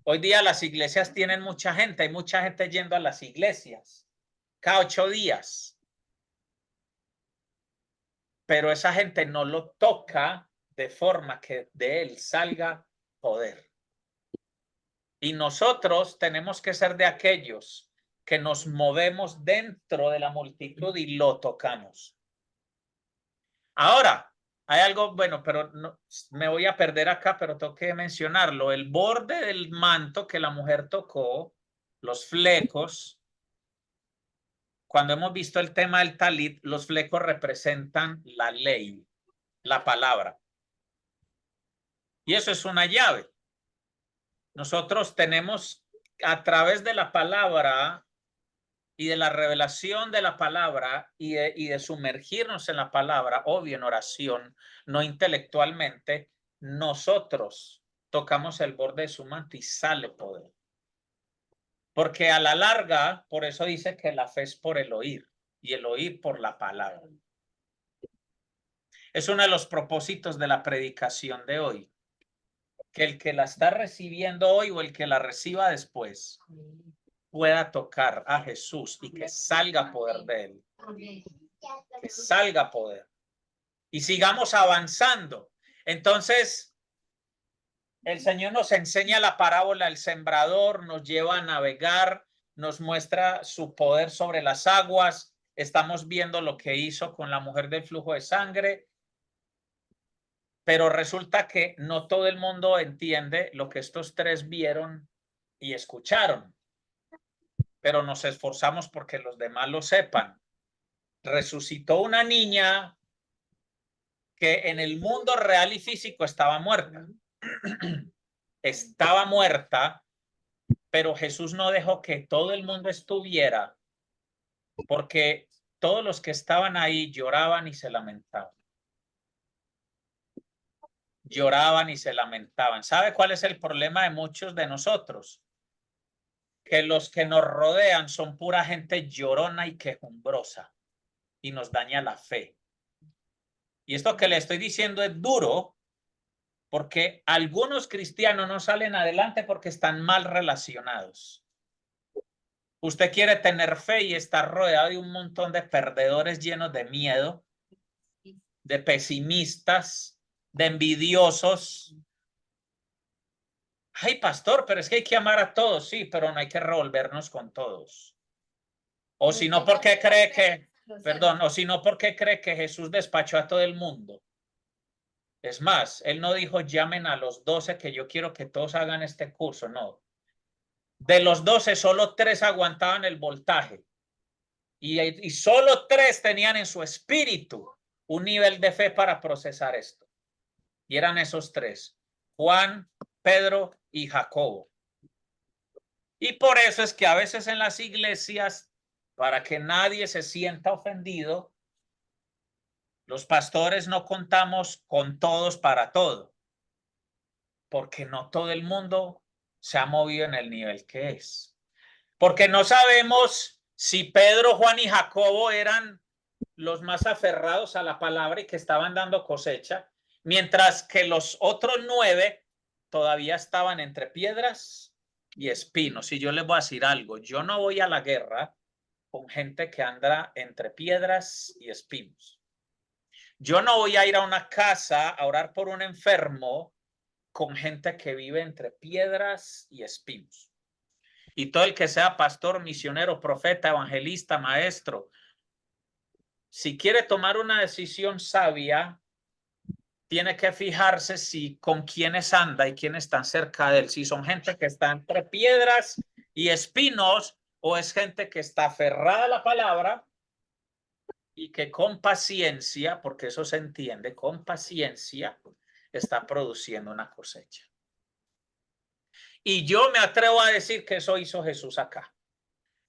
Hoy día las iglesias tienen mucha gente, hay mucha gente yendo a las iglesias cada 8 días. Pero esa gente no lo toca de forma que de él salga poder. Y nosotros tenemos que ser de aquellos que nos movemos dentro de la multitud y lo tocamos. Ahora, hay algo, bueno, pero no, me voy a perder acá, pero tengo que mencionarlo. El borde del manto que la mujer tocó, los flecos, cuando hemos visto el tema del talit, los flecos representan la ley, la palabra. Y eso es una llave. Nosotros tenemos, a través de la palabra y de la revelación de la palabra y de sumergirnos en la palabra, obvio en oración, no intelectualmente, nosotros tocamos el borde de su manto y sale poder. Porque a la larga, por eso dice que la fe es por el oír y el oír por la palabra. Es uno de los propósitos de la predicación de hoy. Que el que la está recibiendo hoy o el que la reciba después pueda tocar a Jesús y que salga poder de él. Que salga poder. Y sigamos avanzando. Entonces, el Señor nos enseña la parábola del sembrador, nos lleva a navegar, nos muestra su poder sobre las aguas. Estamos viendo lo que hizo con la mujer del flujo de sangre. Pero resulta que no todo el mundo entiende lo que estos tres vieron y escucharon. Pero nos esforzamos porque los demás lo sepan. Resucitó una niña que en el mundo real y físico estaba muerta. Estaba muerta, pero Jesús no dejó que todo el mundo estuviera, porque todos los que estaban ahí lloraban y se lamentaban. Lloraban y se lamentaban. ¿Sabe cuál es el problema de muchos de nosotros? Que los que nos rodean son pura gente llorona y quejumbrosa y nos daña la fe. Y esto que le estoy diciendo es duro porque algunos cristianos no salen adelante porque están mal relacionados. Usted quiere tener fe y está rodeado de un montón de perdedores llenos de miedo, de pesimistas, de envidiosos. Ay, pastor, pero es que hay que amar a todos, sí, pero no hay que revolvernos con todos. O si no, ¿por qué cree que, perdón, o si no, ¿por qué cree que Jesús despachó a todo el mundo? Es más, él no dijo llamen a los 12 que yo quiero que todos hagan este curso, no. De los 12, solo 3 aguantaban el voltaje y solo 3 tenían en su espíritu un nivel de fe para procesar esto. Y eran esos 3, Juan, Pedro y Jacobo. Y por eso es que a veces en las iglesias, para que nadie se sienta ofendido, los pastores no contamos con todos para todo, porque no todo el mundo se ha movido en el nivel que es. Porque no sabemos si Pedro, Juan y Jacobo eran los más aferrados a la palabra y que estaban dando cosecha, mientras que los otros 9 todavía estaban entre piedras y espinos. Y yo les voy a decir algo, yo no voy a la guerra con gente que anda entre piedras y espinos. Yo no voy a ir a una casa a orar por un enfermo con gente que vive entre piedras y espinos. Y todo el que sea pastor, misionero, profeta, evangelista, maestro, si quiere tomar una decisión sabia, tiene que fijarse si con quiénes anda y quiénes están cerca de él. Si son gente que está entre piedras y espinos o es gente que está aferrada a la palabra y que con paciencia, porque eso se entiende, con paciencia está produciendo una cosecha. Y yo me atrevo a decir que eso hizo Jesús acá.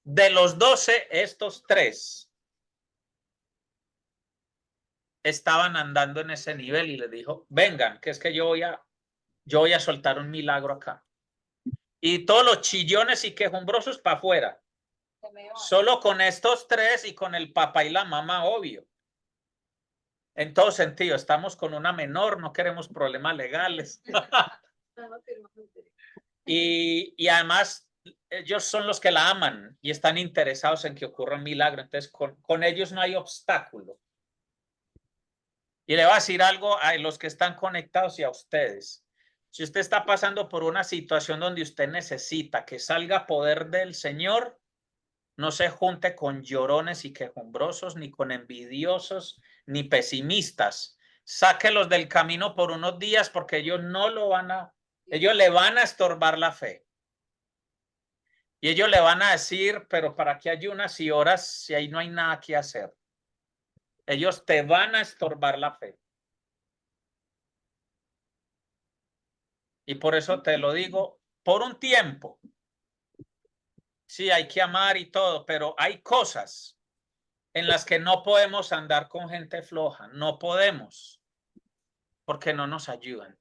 De los 12, estos 3 estaban andando en ese nivel y les dijo, vengan, que es que yo voy a soltar un milagro acá. y todos los chillones y quejumbrosos para afuera. Solo con estos tres y con el papá y la mamá, obvio. En todo sentido, estamos con una menor, no queremos problemas legales. Y además, ellos son los que la aman y están interesados en que ocurra un milagro. Entonces, con ellos no hay obstáculo. Y le voy a decir algo a los que están conectados y a ustedes. Si usted está pasando por una situación donde usted necesita que salga poder del Señor, no se junte con llorones y quejumbrosos, ni con envidiosos, ni pesimistas. Sáquelos del camino por unos días porque ellos no lo van a, ellos le van a estorbar la fe. Y ellos le van a decir, pero ¿para qué ayunas y oras si ahí no hay nada que hacer? Ellos te van a estorbar la fe. Y por eso te lo digo, por un tiempo. Sí, hay que amar y todo, pero hay cosas en las que no podemos andar con gente floja. No podemos, porque no nos ayudan.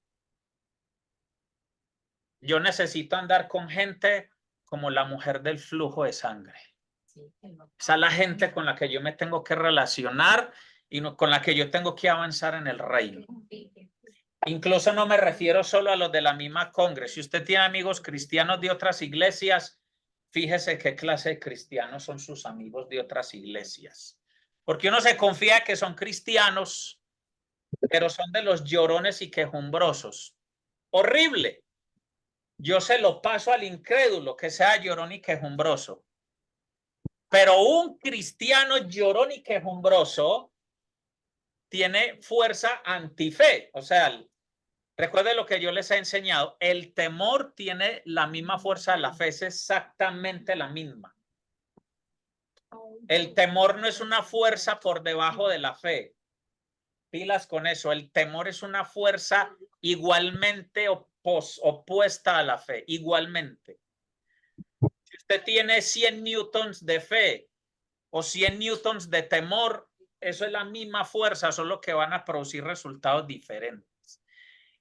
Yo necesito andar con gente como la mujer del flujo de sangre. Esa es la gente con la que yo me tengo que relacionar y con la que yo tengo que avanzar en el reino. Incluso no me refiero solo a los de la misma congre. Si usted tiene amigos cristianos de otras iglesias, fíjese qué clase de cristianos son sus amigos de otras iglesias. Porque uno se confía que son cristianos, pero son de los llorones y quejumbrosos. Horrible. Yo se lo paso al incrédulo que sea llorón y quejumbroso. Pero un cristiano llorón y quejumbroso tiene fuerza antife. O sea, recuerde lo que yo les he enseñado. El temor tiene la misma fuerza de la fe, es exactamente la misma. El temor no es una fuerza por debajo de la fe. Pilas con eso. El temor es una fuerza igualmente opuesta a la fe, igualmente. Si usted tiene 100 newtons de fe o 100 newtons de temor, eso es la misma fuerza, solo que van a producir resultados diferentes.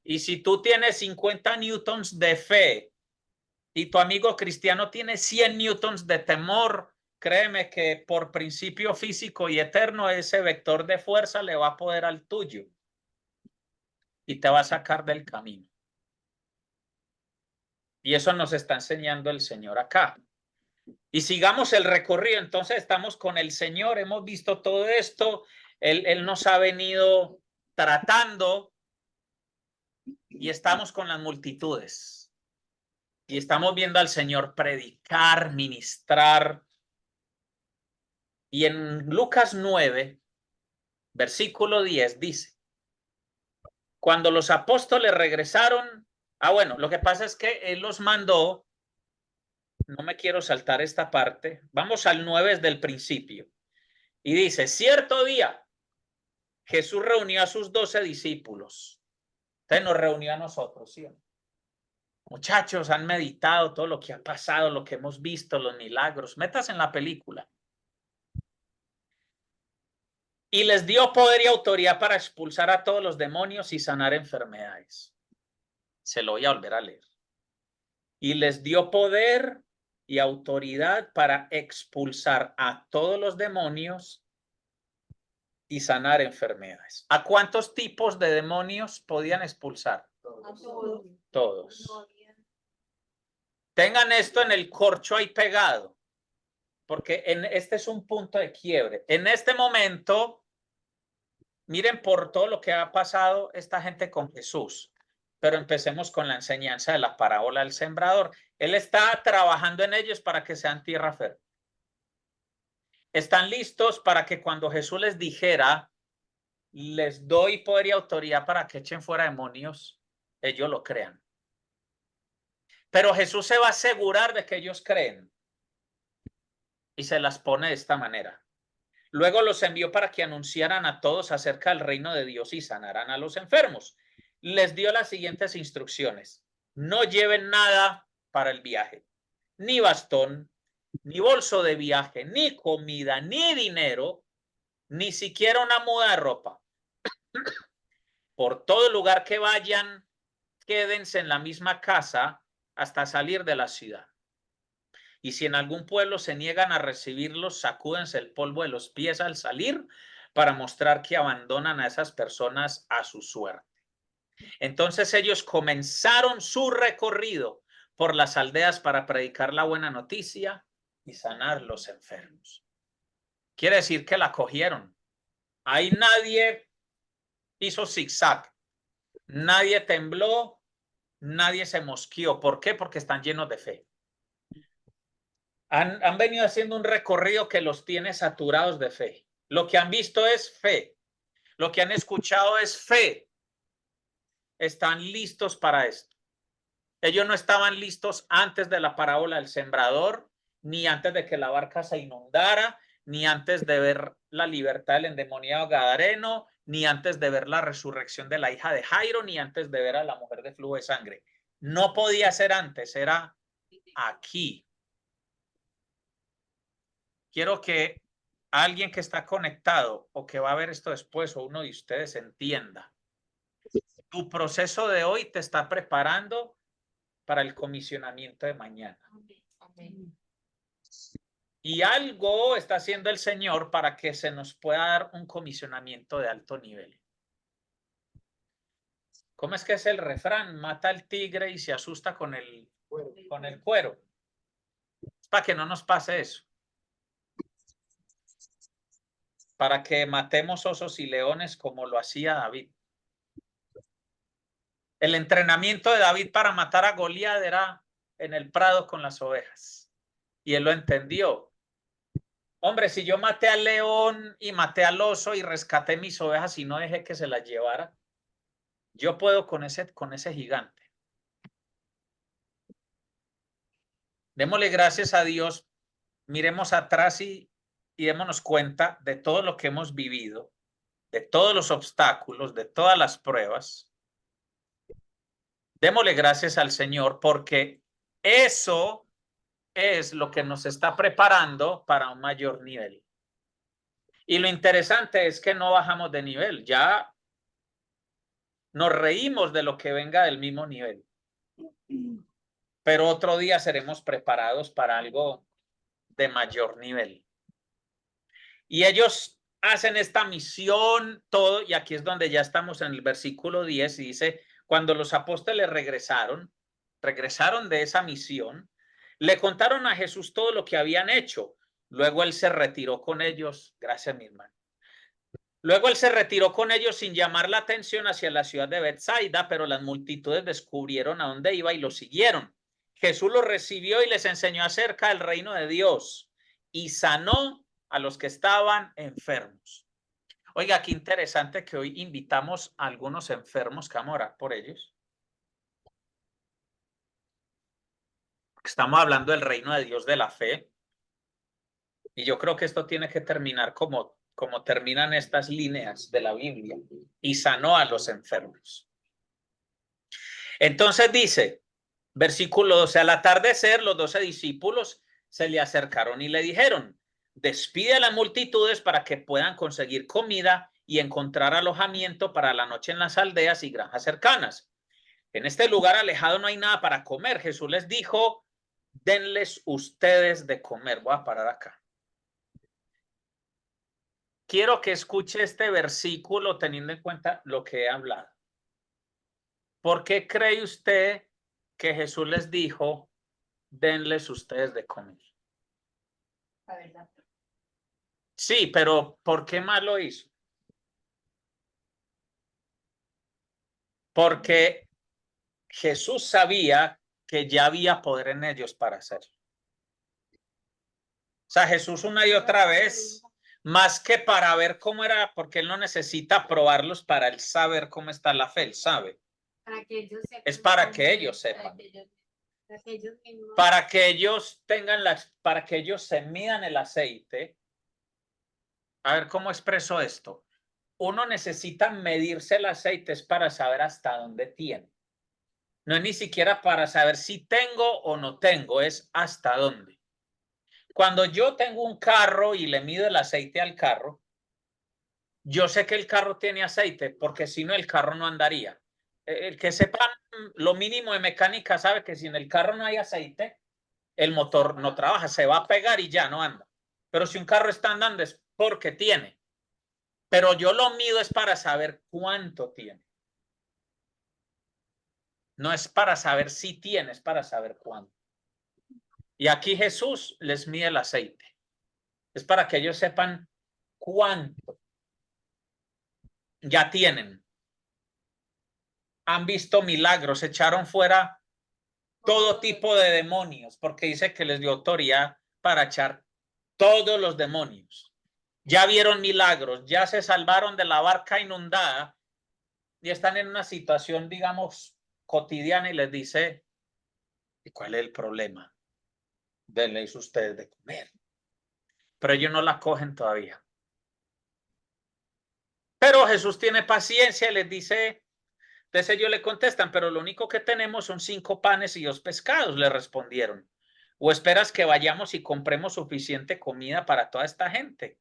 Y si tú tienes 50 newtons de fe y tu amigo cristiano tiene 100 newtons de temor, créeme que por principio físico y eterno ese vector de fuerza le va a poder al tuyo y te va a sacar del camino. Y eso nos está enseñando el Señor acá. Y sigamos el recorrido. Entonces estamos con el Señor, hemos visto todo esto, Él nos ha venido tratando y estamos con las multitudes. Y estamos viendo al Señor predicar, ministrar. Y en Lucas 9, versículo 10 dice, cuando los apóstoles regresaron, bueno, lo que pasa es que Él los mandó, no me quiero saltar esta parte, vamos al 9 desde el principio. Y dice, cierto día, Jesús reunió a sus 12 discípulos. Entonces nos reunió a nosotros, ¿sí? Muchachos, han meditado todo lo que ha pasado, lo que hemos visto, los milagros. Metas en la película. Y les dio poder y autoridad para expulsar a todos los demonios y sanar enfermedades. Se lo voy a volver a leer. Y les dio poder y autoridad para expulsar a todos los demonios y sanar enfermedades. ¿A cuántos tipos de demonios podían expulsar? A todos. Todos. Tengan esto en el corcho ahí pegado, porque este es un punto de quiebre. En este momento, miren por todo lo que ha pasado esta gente con Jesús, pero empecemos con la enseñanza de la parábola del sembrador. Él está trabajando en ellos para que sean tierra fértil. Están listos para que cuando Jesús les dijera, les doy poder y autoridad para que echen fuera demonios, ellos lo crean. Pero Jesús se va a asegurar de que ellos creen y se las pone de esta manera. Luego los envió para que anunciaran a todos acerca del reino de Dios y sanaran a los enfermos. Les dio las siguientes instrucciones. No lleven nada para el viaje, ni bastón, ni bolso de viaje, ni comida, ni dinero, ni siquiera una muda de ropa. Por todo lugar que vayan, quédense en la misma casa hasta salir de la ciudad. Y si en algún pueblo se niegan a recibirlos, sacúdense el polvo de los pies al salir para mostrar que abandonan a esas personas a su suerte. Entonces ellos comenzaron su recorrido por las aldeas para predicar la buena noticia y sanar los enfermos. Quiere decir que la cogieron. Ahí nadie hizo zigzag, nadie tembló, nadie se mosqueó. ¿Por qué? Porque están llenos de fe. Han venido haciendo un recorrido que los tiene saturados de fe. Lo que han visto es fe. Lo que han escuchado es fe. Están listos para esto. Ellos no estaban listos antes de la parábola del sembrador, ni antes de que la barca se inundara, ni antes de ver la libertad del endemoniado gadareno, ni antes de ver la resurrección de la hija de Jairo, ni antes de ver a la mujer de flujo de sangre. No podía ser antes, era aquí. Quiero que alguien que está conectado o que va a ver esto después o uno de ustedes entienda. Tu proceso de hoy te está preparando para el comisionamiento de mañana. Y algo está haciendo el Señor para que se nos pueda dar un comisionamiento de alto nivel. ¿Cómo es que es el refrán? Mata al tigre y se asusta con el cuero. Es para que no nos pase eso. Para que matemos osos y leones como lo hacía David. El entrenamiento de David para matar a Goliat era en el prado con las ovejas. Y él lo entendió. Hombre, si yo maté al león y maté al oso y rescaté mis ovejas y no dejé que se las llevara, yo puedo con ese gigante. Démosle gracias a Dios. Miremos atrás y démonos cuenta de todo lo que hemos vivido, de todos los obstáculos, de todas las pruebas. Démosle gracias al Señor porque eso es lo que nos está preparando para un mayor nivel. Y lo interesante es que no bajamos de nivel, ya nos reímos de lo que venga del mismo nivel. Pero otro día seremos preparados para algo de mayor nivel. Y ellos hacen esta misión, todo, y aquí es donde ya estamos en el versículo 10, y dice, cuando los apóstoles regresaron de esa misión, le contaron a Jesús todo lo que habían hecho. Luego él se retiró con ellos, gracias mi hermano. Luego él se retiró con ellos sin llamar la atención hacia la ciudad de Betsaida, pero las multitudes descubrieron a dónde iba y lo siguieron. Jesús los recibió y les enseñó acerca del reino de Dios y sanó a los que estaban enfermos. Oiga, qué interesante que hoy invitamos a algunos enfermos que vamos a orar por ellos. Estamos hablando del reino de Dios de la fe. Y yo creo que esto tiene que terminar como terminan estas líneas de la Biblia. Y sanó a los enfermos. Entonces dice, versículo 12, al atardecer los 12 discípulos se le acercaron y le dijeron, despide a las multitudes para que puedan conseguir comida y encontrar alojamiento para la noche en las aldeas y granjas cercanas. En este lugar alejado no hay nada para comer. Jesús les dijo, denles ustedes de comer. Voy a parar acá. Quiero que escuche este versículo teniendo en cuenta lo que he hablado. ¿Por qué cree usted que Jesús les dijo, denles ustedes de comer? La verdad. Sí, pero ¿por qué más lo hizo? Porque Jesús sabía que ya había poder en ellos para hacerlo. O sea, Jesús una y otra vez, más que para ver cómo era, porque él no necesita probarlos para él saber cómo está la fe, él sabe. Para que ellos sepan. Es para que ellos sepan. Para que ellos tengan para que ellos se midan el aceite. A ver, ¿cómo expreso esto? Uno necesita medirse el aceite es para saber hasta dónde tiene. No es ni siquiera para saber si tengo o no tengo, es hasta dónde. Cuando yo tengo un carro y le mido el aceite al carro, yo sé que el carro tiene aceite porque si no el carro no andaría. El que sepa lo mínimo de mecánica sabe que si en el carro no hay aceite, el motor no trabaja, se va a pegar y ya no anda. Pero si un carro está andando es porque tiene. Pero yo lo mido es para saber cuánto tiene. No es para saber si tiene, es para saber cuánto. Y aquí Jesús les mide el aceite. Es para que ellos sepan cuánto ya tienen. Han visto milagros, echaron fuera todo tipo de demonios, porque dice que les dio autoridad para echar todos los demonios. Ya vieron milagros, ya se salvaron de la barca inundada y están en una situación, digamos, cotidiana y les dice, ¿y cuál es el problema? Denles ustedes de comer. Pero ellos no la cogen todavía. Pero Jesús tiene paciencia y les dice, entonces ellos le contestan, pero lo único que tenemos son 5 panes y 2 pescados, le respondieron. ¿O esperas que vayamos y compremos suficiente comida para toda esta gente?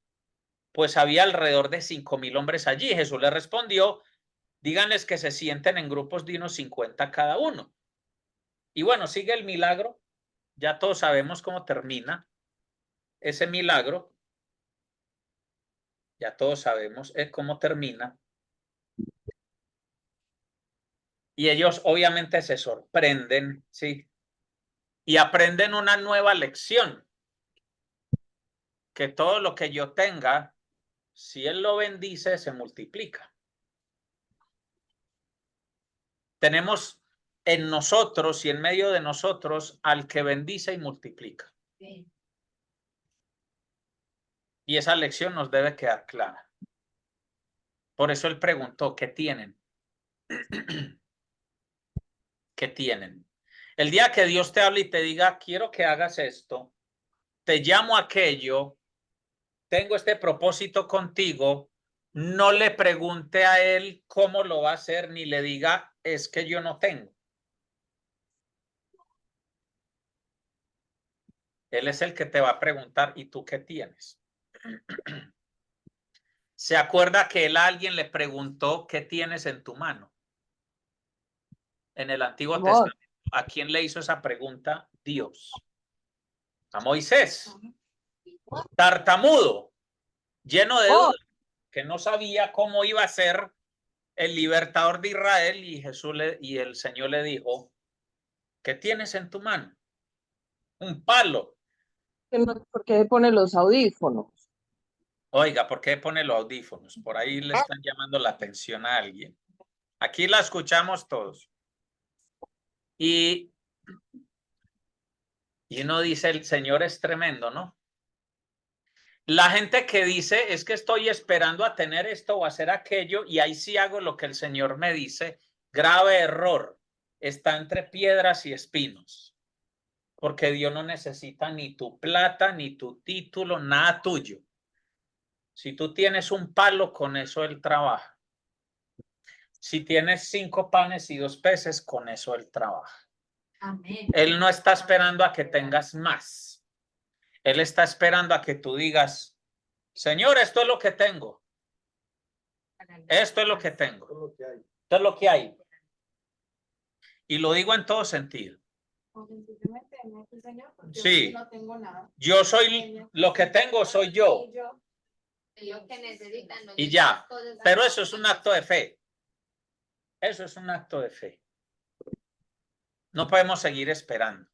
Pues había alrededor de 5,000 hombres allí. Jesús le respondió, díganles que se sienten en grupos de unos 50 cada uno. Y bueno, sigue el milagro. Ya todos sabemos cómo termina ese milagro. Ya todos sabemos cómo termina. Y ellos obviamente se sorprenden, ¿sí? Y aprenden una nueva lección. Que todo lo que yo tenga, si Él lo bendice, se multiplica. Tenemos en nosotros y en medio de nosotros al que bendice y multiplica. Sí. Y esa lección nos debe quedar clara. Por eso Él preguntó, ¿qué tienen? ¿Qué tienen? El día que Dios te hable y te diga, quiero que hagas esto, te llamo a aquello, tengo este propósito contigo, no le pregunte a Él cómo lo va a hacer, ni le diga, es que yo no tengo. Él es el que te va a preguntar, ¿y tú qué tienes? ¿Se acuerda que él a alguien le preguntó qué tienes en tu mano? En el Antiguo Testamento, ¿a quién le hizo esa pregunta? Dios. A Moisés. Tartamudo, lleno de dudas, que no sabía cómo iba a ser el libertador de Israel, y y el Señor le dijo, ¿qué tienes en tu mano? Un palo. ¿Por qué pone los audífonos? Oiga, ¿por qué pone los audífonos? Por ahí le están llamando la atención a alguien. Aquí la escuchamos todos. Y uno dice, el Señor es tremendo, ¿no? La gente que dice, es que estoy esperando a tener esto o hacer aquello, y ahí sí hago lo que el Señor me dice, grave error. Está entre piedras y espinos. Porque Dios no necesita ni tu plata, ni tu título, nada tuyo. Si tú tienes un palo, con eso Él trabaja. Si tienes 5 panes y 2 peces, con eso Él trabaja. Amén. Él no está esperando a que tengas más. Él está esperando a que tú digas, Señor, esto es lo que tengo. Esto es lo que tengo. Esto es lo que hay. Y lo digo en todo sentido. Sí. Yo soy, lo que tengo soy yo. Y ya. Pero eso es un acto de fe. Eso es un acto de fe. No podemos seguir esperando.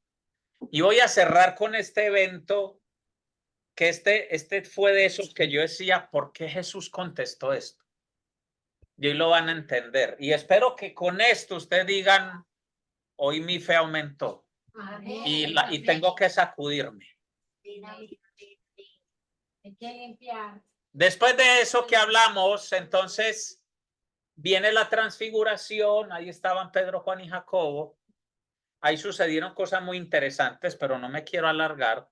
Y voy a cerrar con este evento, que este fue de esos que yo decía, ¿por qué Jesús contestó esto? Y hoy lo van a entender. Y espero que con esto ustedes digan, hoy mi fe aumentó. Amén. Y tengo que sacudirme. Hay que limpiar. Después de eso que hablamos, entonces viene la transfiguración. Ahí estaban Pedro, Juan y Jacobo. Ahí sucedieron cosas muy interesantes, pero no me quiero alargar.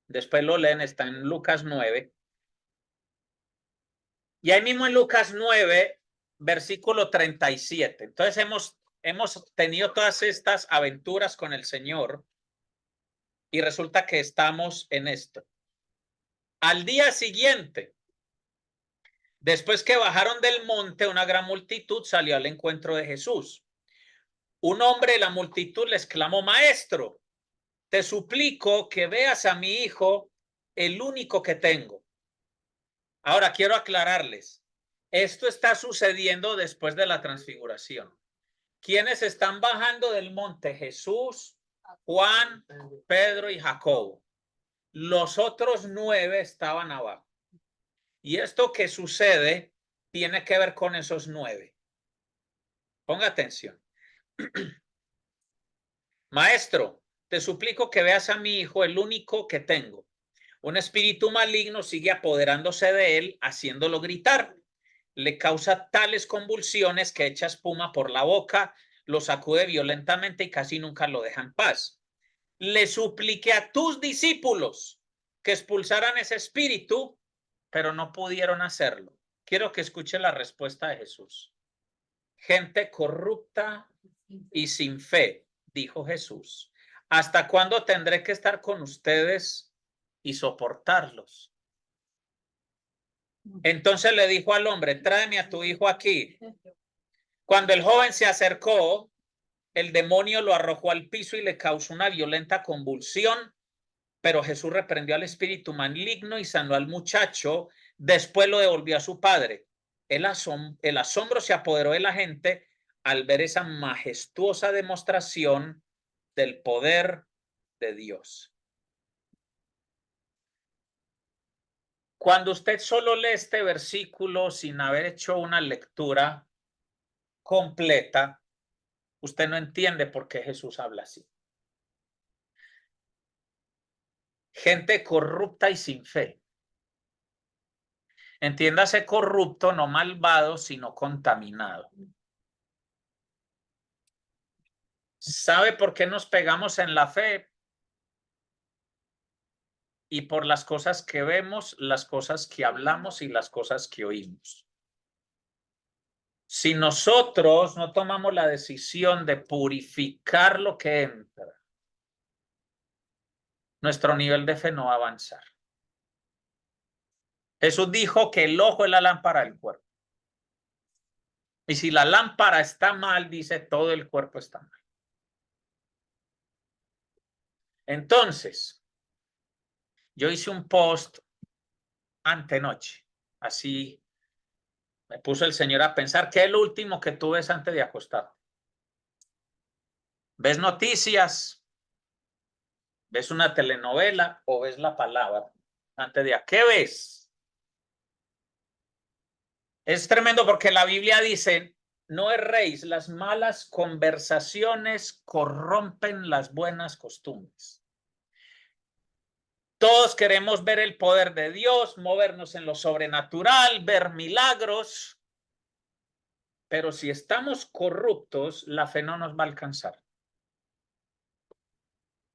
Después lo leen, está en Lucas 9. Y ahí mismo en Lucas 9, versículo 37. Entonces hemos tenido todas estas aventuras con el Señor y resulta que estamos en esto. Al día siguiente, después que bajaron del monte, una gran multitud salió al encuentro de Jesús. Un hombre de la multitud le exclamó: Maestro, te suplico que veas a mi hijo, el único que tengo. Ahora quiero aclararles, esto está sucediendo después de la transfiguración. ¿Quiénes están bajando del monte? Jesús, Juan, Pedro y Jacobo. Los otros 9 estaban abajo. Y esto que sucede tiene que ver con esos 9. Ponga atención. Maestro, te suplico que veas a mi hijo, el único que tengo. Un espíritu maligno sigue apoderándose de él, haciéndolo gritar. Le causa tales convulsiones que echa espuma por la boca, lo sacude violentamente y casi nunca lo deja en paz. Le supliqué a tus discípulos que expulsaran ese espíritu, pero no pudieron hacerlo. Quiero que escuche la respuesta de Jesús. Gente corrupta y sin fe, dijo Jesús. ¿Hasta cuándo tendré que estar con ustedes y soportarlos? Entonces le dijo al hombre: tráeme a tu hijo aquí. Cuando el joven se acercó, el demonio lo arrojó al piso y le causó una violenta convulsión, pero Jesús reprendió al espíritu maligno y sanó al muchacho. Después lo devolvió a su padre. El asombro se apoderó de la gente al ver esa majestuosa demostración del poder de Dios. Cuando usted solo lee este versículo sin haber hecho una lectura completa, usted no entiende por qué Jesús habla así. Gente corrupta y sin fe. Entiéndase corrupto, no malvado, sino contaminado. ¿Sabe por qué nos pegamos en la fe? Y por las cosas que vemos, las cosas que hablamos y las cosas que oímos. Si nosotros no tomamos la decisión de purificar lo que entra, nuestro nivel de fe no va a avanzar. Jesús dijo que el ojo es la lámpara del cuerpo. Y si la lámpara está mal, dice, todo el cuerpo está mal. Entonces, yo hice un post antenoche, así me puso el Señor a pensar, ¿qué es lo último que tú ves antes de acostar? ¿Ves noticias? ¿Ves una telenovela o ves la palabra antes de qué ves? Es tremendo porque la Biblia dice, no erréis, las malas conversaciones corrompen las buenas costumbres. Todos queremos ver el poder de Dios, movernos en lo sobrenatural, ver milagros, pero si estamos corruptos, la fe no nos va a alcanzar.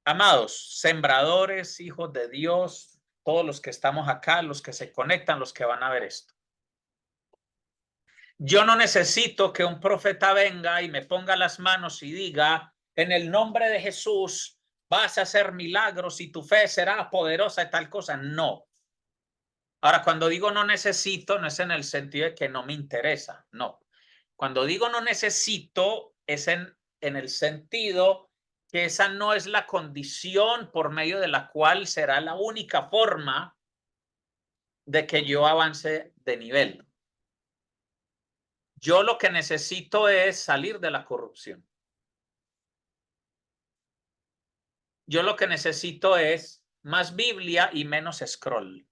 Amados, sembradores, hijos de Dios, todos los que estamos acá, los que se conectan, los que van a ver esto. Yo no necesito que un profeta venga y me ponga las manos y diga, en el nombre de Jesús, vas a hacer milagros y tu fe será poderosa y tal cosa. No. Ahora, cuando digo no necesito, no es en el sentido de que no me interesa. No. Cuando digo no necesito, es en el sentido que esa no es la condición por medio de la cual será la única forma de que yo avance de nivel. Yo lo que necesito es salir de la corrupción. Yo lo que necesito es más Biblia y menos scroll.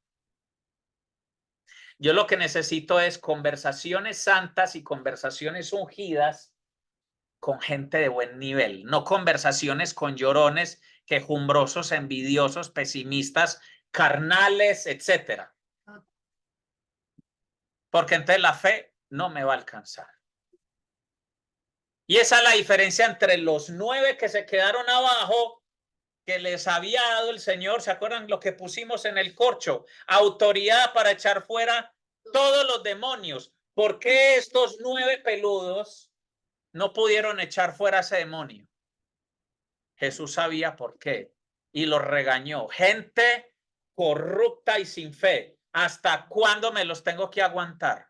Yo lo que necesito es conversaciones santas y conversaciones ungidas con gente de buen nivel, no conversaciones con llorones, quejumbrosos, envidiosos, pesimistas, carnales, etcétera. Porque entonces la fe no me va a alcanzar. Y esa es la diferencia entre los 9 que se quedaron abajo, que les había dado el Señor. ¿Se acuerdan lo que pusimos en el corcho? Autoridad para echar fuera todos los demonios. ¿Por qué estos 9 peludos no pudieron echar fuera ese demonio? Jesús sabía por qué y los regañó. Gente corrupta y sin fe. ¿Hasta cuándo me los tengo que aguantar?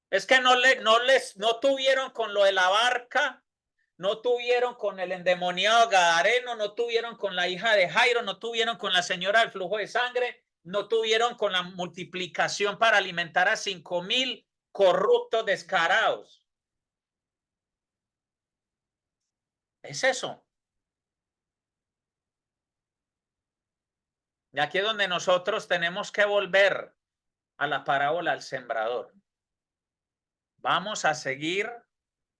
Es que no tuvieron con lo de la barca, no tuvieron con el endemoniado gadareno, no tuvieron con la hija de Jairo, no tuvieron con la señora del flujo de sangre, no tuvieron con la multiplicación para alimentar a 5,000 corruptos descarados. Es eso. Y aquí es donde nosotros tenemos que volver a la parábola del sembrador. Vamos a seguir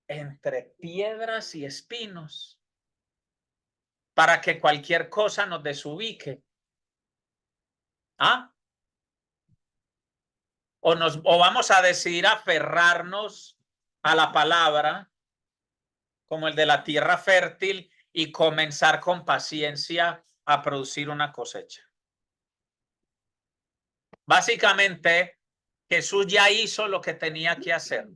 entre piedras y espinos para que cualquier cosa nos desubique. ¿Ah? O vamos a decidir aferrarnos a la palabra como el de la tierra fértil y comenzar con paciencia a producir una cosecha. Básicamente, Jesús ya hizo lo que tenía que hacer.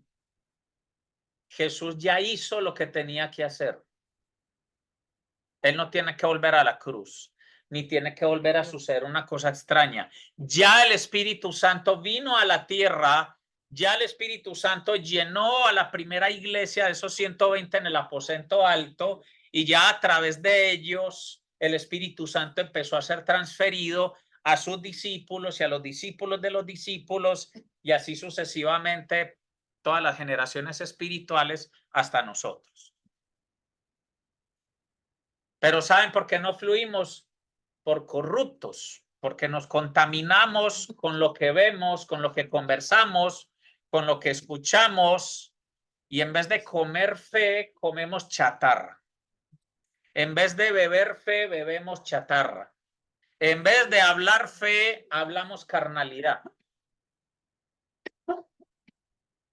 Jesús ya hizo lo que tenía que hacer. Él no tiene que volver a la cruz, ni tiene que volver a suceder una cosa extraña. Ya el Espíritu Santo vino a la tierra, ya el Espíritu Santo llenó a la primera iglesia de esos 120 en el aposento alto, y ya a través de ellos el Espíritu Santo empezó a ser transferido a sus discípulos y a los discípulos de los discípulos, y así sucesivamente todas las generaciones espirituales hasta nosotros. Pero ¿saben por qué no fluimos? Por corruptos, porque nos contaminamos con lo que vemos, con lo que conversamos, con lo que escuchamos, y en vez de comer fe, comemos chatarra. En vez de beber fe, bebemos chatarra. En vez de hablar fe, hablamos carnalidad.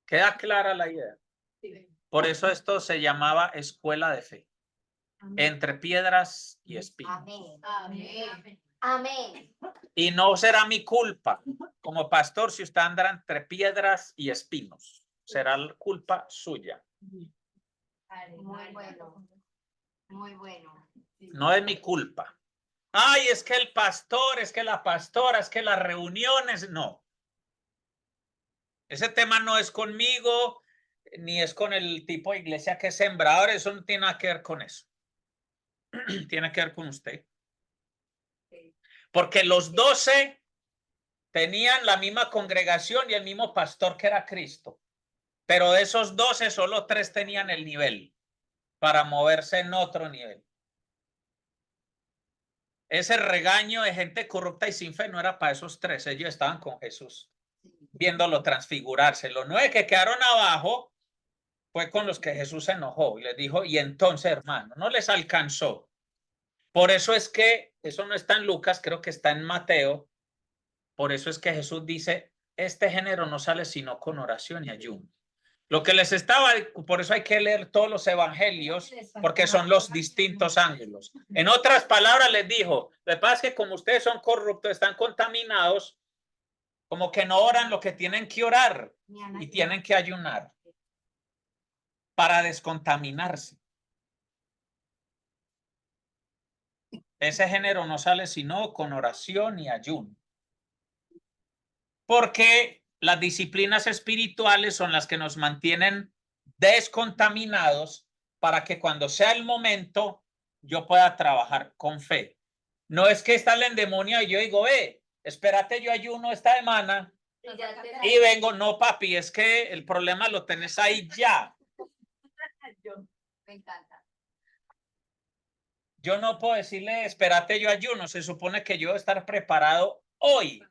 ¿Queda clara la idea? Por eso esto se llamaba escuela de fe. Entre piedras y espinos. Amén. Amén. Amén. Y no será mi culpa como pastor si usted anda entre piedras y espinos. Será culpa suya. Muy bueno. Muy bueno. No es mi culpa. Ay, es que el pastor, es que la pastora, es que las reuniones, no. Ese tema no es conmigo, ni es con el tipo de iglesia que es sembrador. Eso no tiene nada que ver con eso. Tiene que ver con usted. Porque los 12 tenían la misma congregación y el mismo pastor que era Cristo. Pero de esos 12, solo 3 tenían el nivel para moverse en otro nivel. Ese regaño de gente corrupta y sin fe no era para esos 3. Ellos estaban con Jesús, viéndolo transfigurarse. Los 9 que quedaron abajo fue con los que Jesús se enojó y les dijo, y entonces, hermano, no les alcanzó. Por eso es que, eso no está en Lucas, creo que está en Mateo. Por eso es que Jesús dice, este género no sale sino con oración y ayuno. Lo que les estaba, por eso hay que leer todos los evangelios, porque son los distintos ángulos. En otras palabras les dijo, lo que pasa es que como ustedes son corruptos, están contaminados, como que no oran lo que tienen que orar y tienen que ayunar para descontaminarse. Ese género no sale sino con oración y ayuno. Porque las disciplinas espirituales son las que nos mantienen descontaminados para que cuando sea el momento yo pueda trabajar con fe. No es que está el demonio y yo digo, espérate, yo ayuno esta semana y vengo. No, papi, es que el problema lo tenés ahí ya. Me encanta. Yo no puedo decirle, espérate, yo ayuno. Se supone que yo debo estar preparado hoy.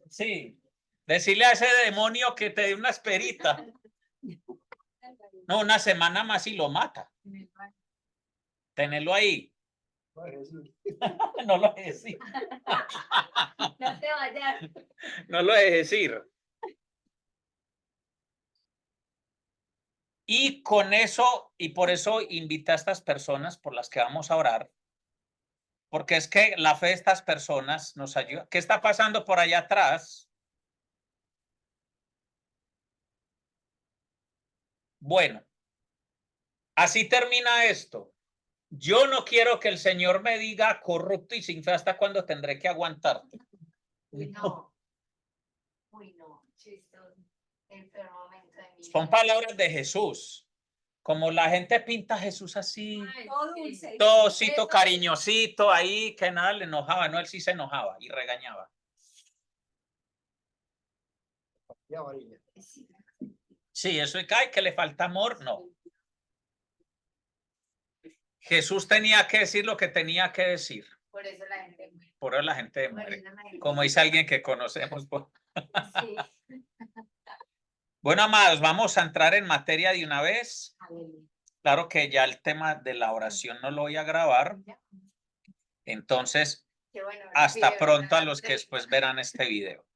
Sí, decirle a ese demonio que te dé una esperita. No, una semana más y lo mata. Tenerlo ahí. No lo dejes decir. No te vayas. No lo dejes decir. Y con eso, y por eso invita a estas personas por las que vamos a orar, porque es que la fe de estas personas nos ayuda. ¿Qué está pasando por allá atrás? Bueno, así termina esto. Yo no quiero que el Señor me diga corrupto y sin fe hasta cuándo tendré que aguantarte. Uy, no. Uy, no. El peor momento de mi Son vida. palabras de Jesús. Como la gente pinta a Jesús así, Ay, Todo sí. dulce. todosito, Eso- cariñosito, ahí que nada le enojaba, no, él sí se enojaba y regañaba. Sí. Sí, eso es que le falta amor, no. Jesús tenía que decir lo que tenía que decir. Por eso la gente muere. Por eso la gente Por muere. eso la gente Como muere. dice alguien que conocemos. Sí. Bueno, amados, vamos a entrar en materia de una vez. Aleluya. Claro que ya el tema de la oración no lo voy a grabar. Entonces, Qué bueno, hasta video, pronto a ¿verdad? los que después verán este video.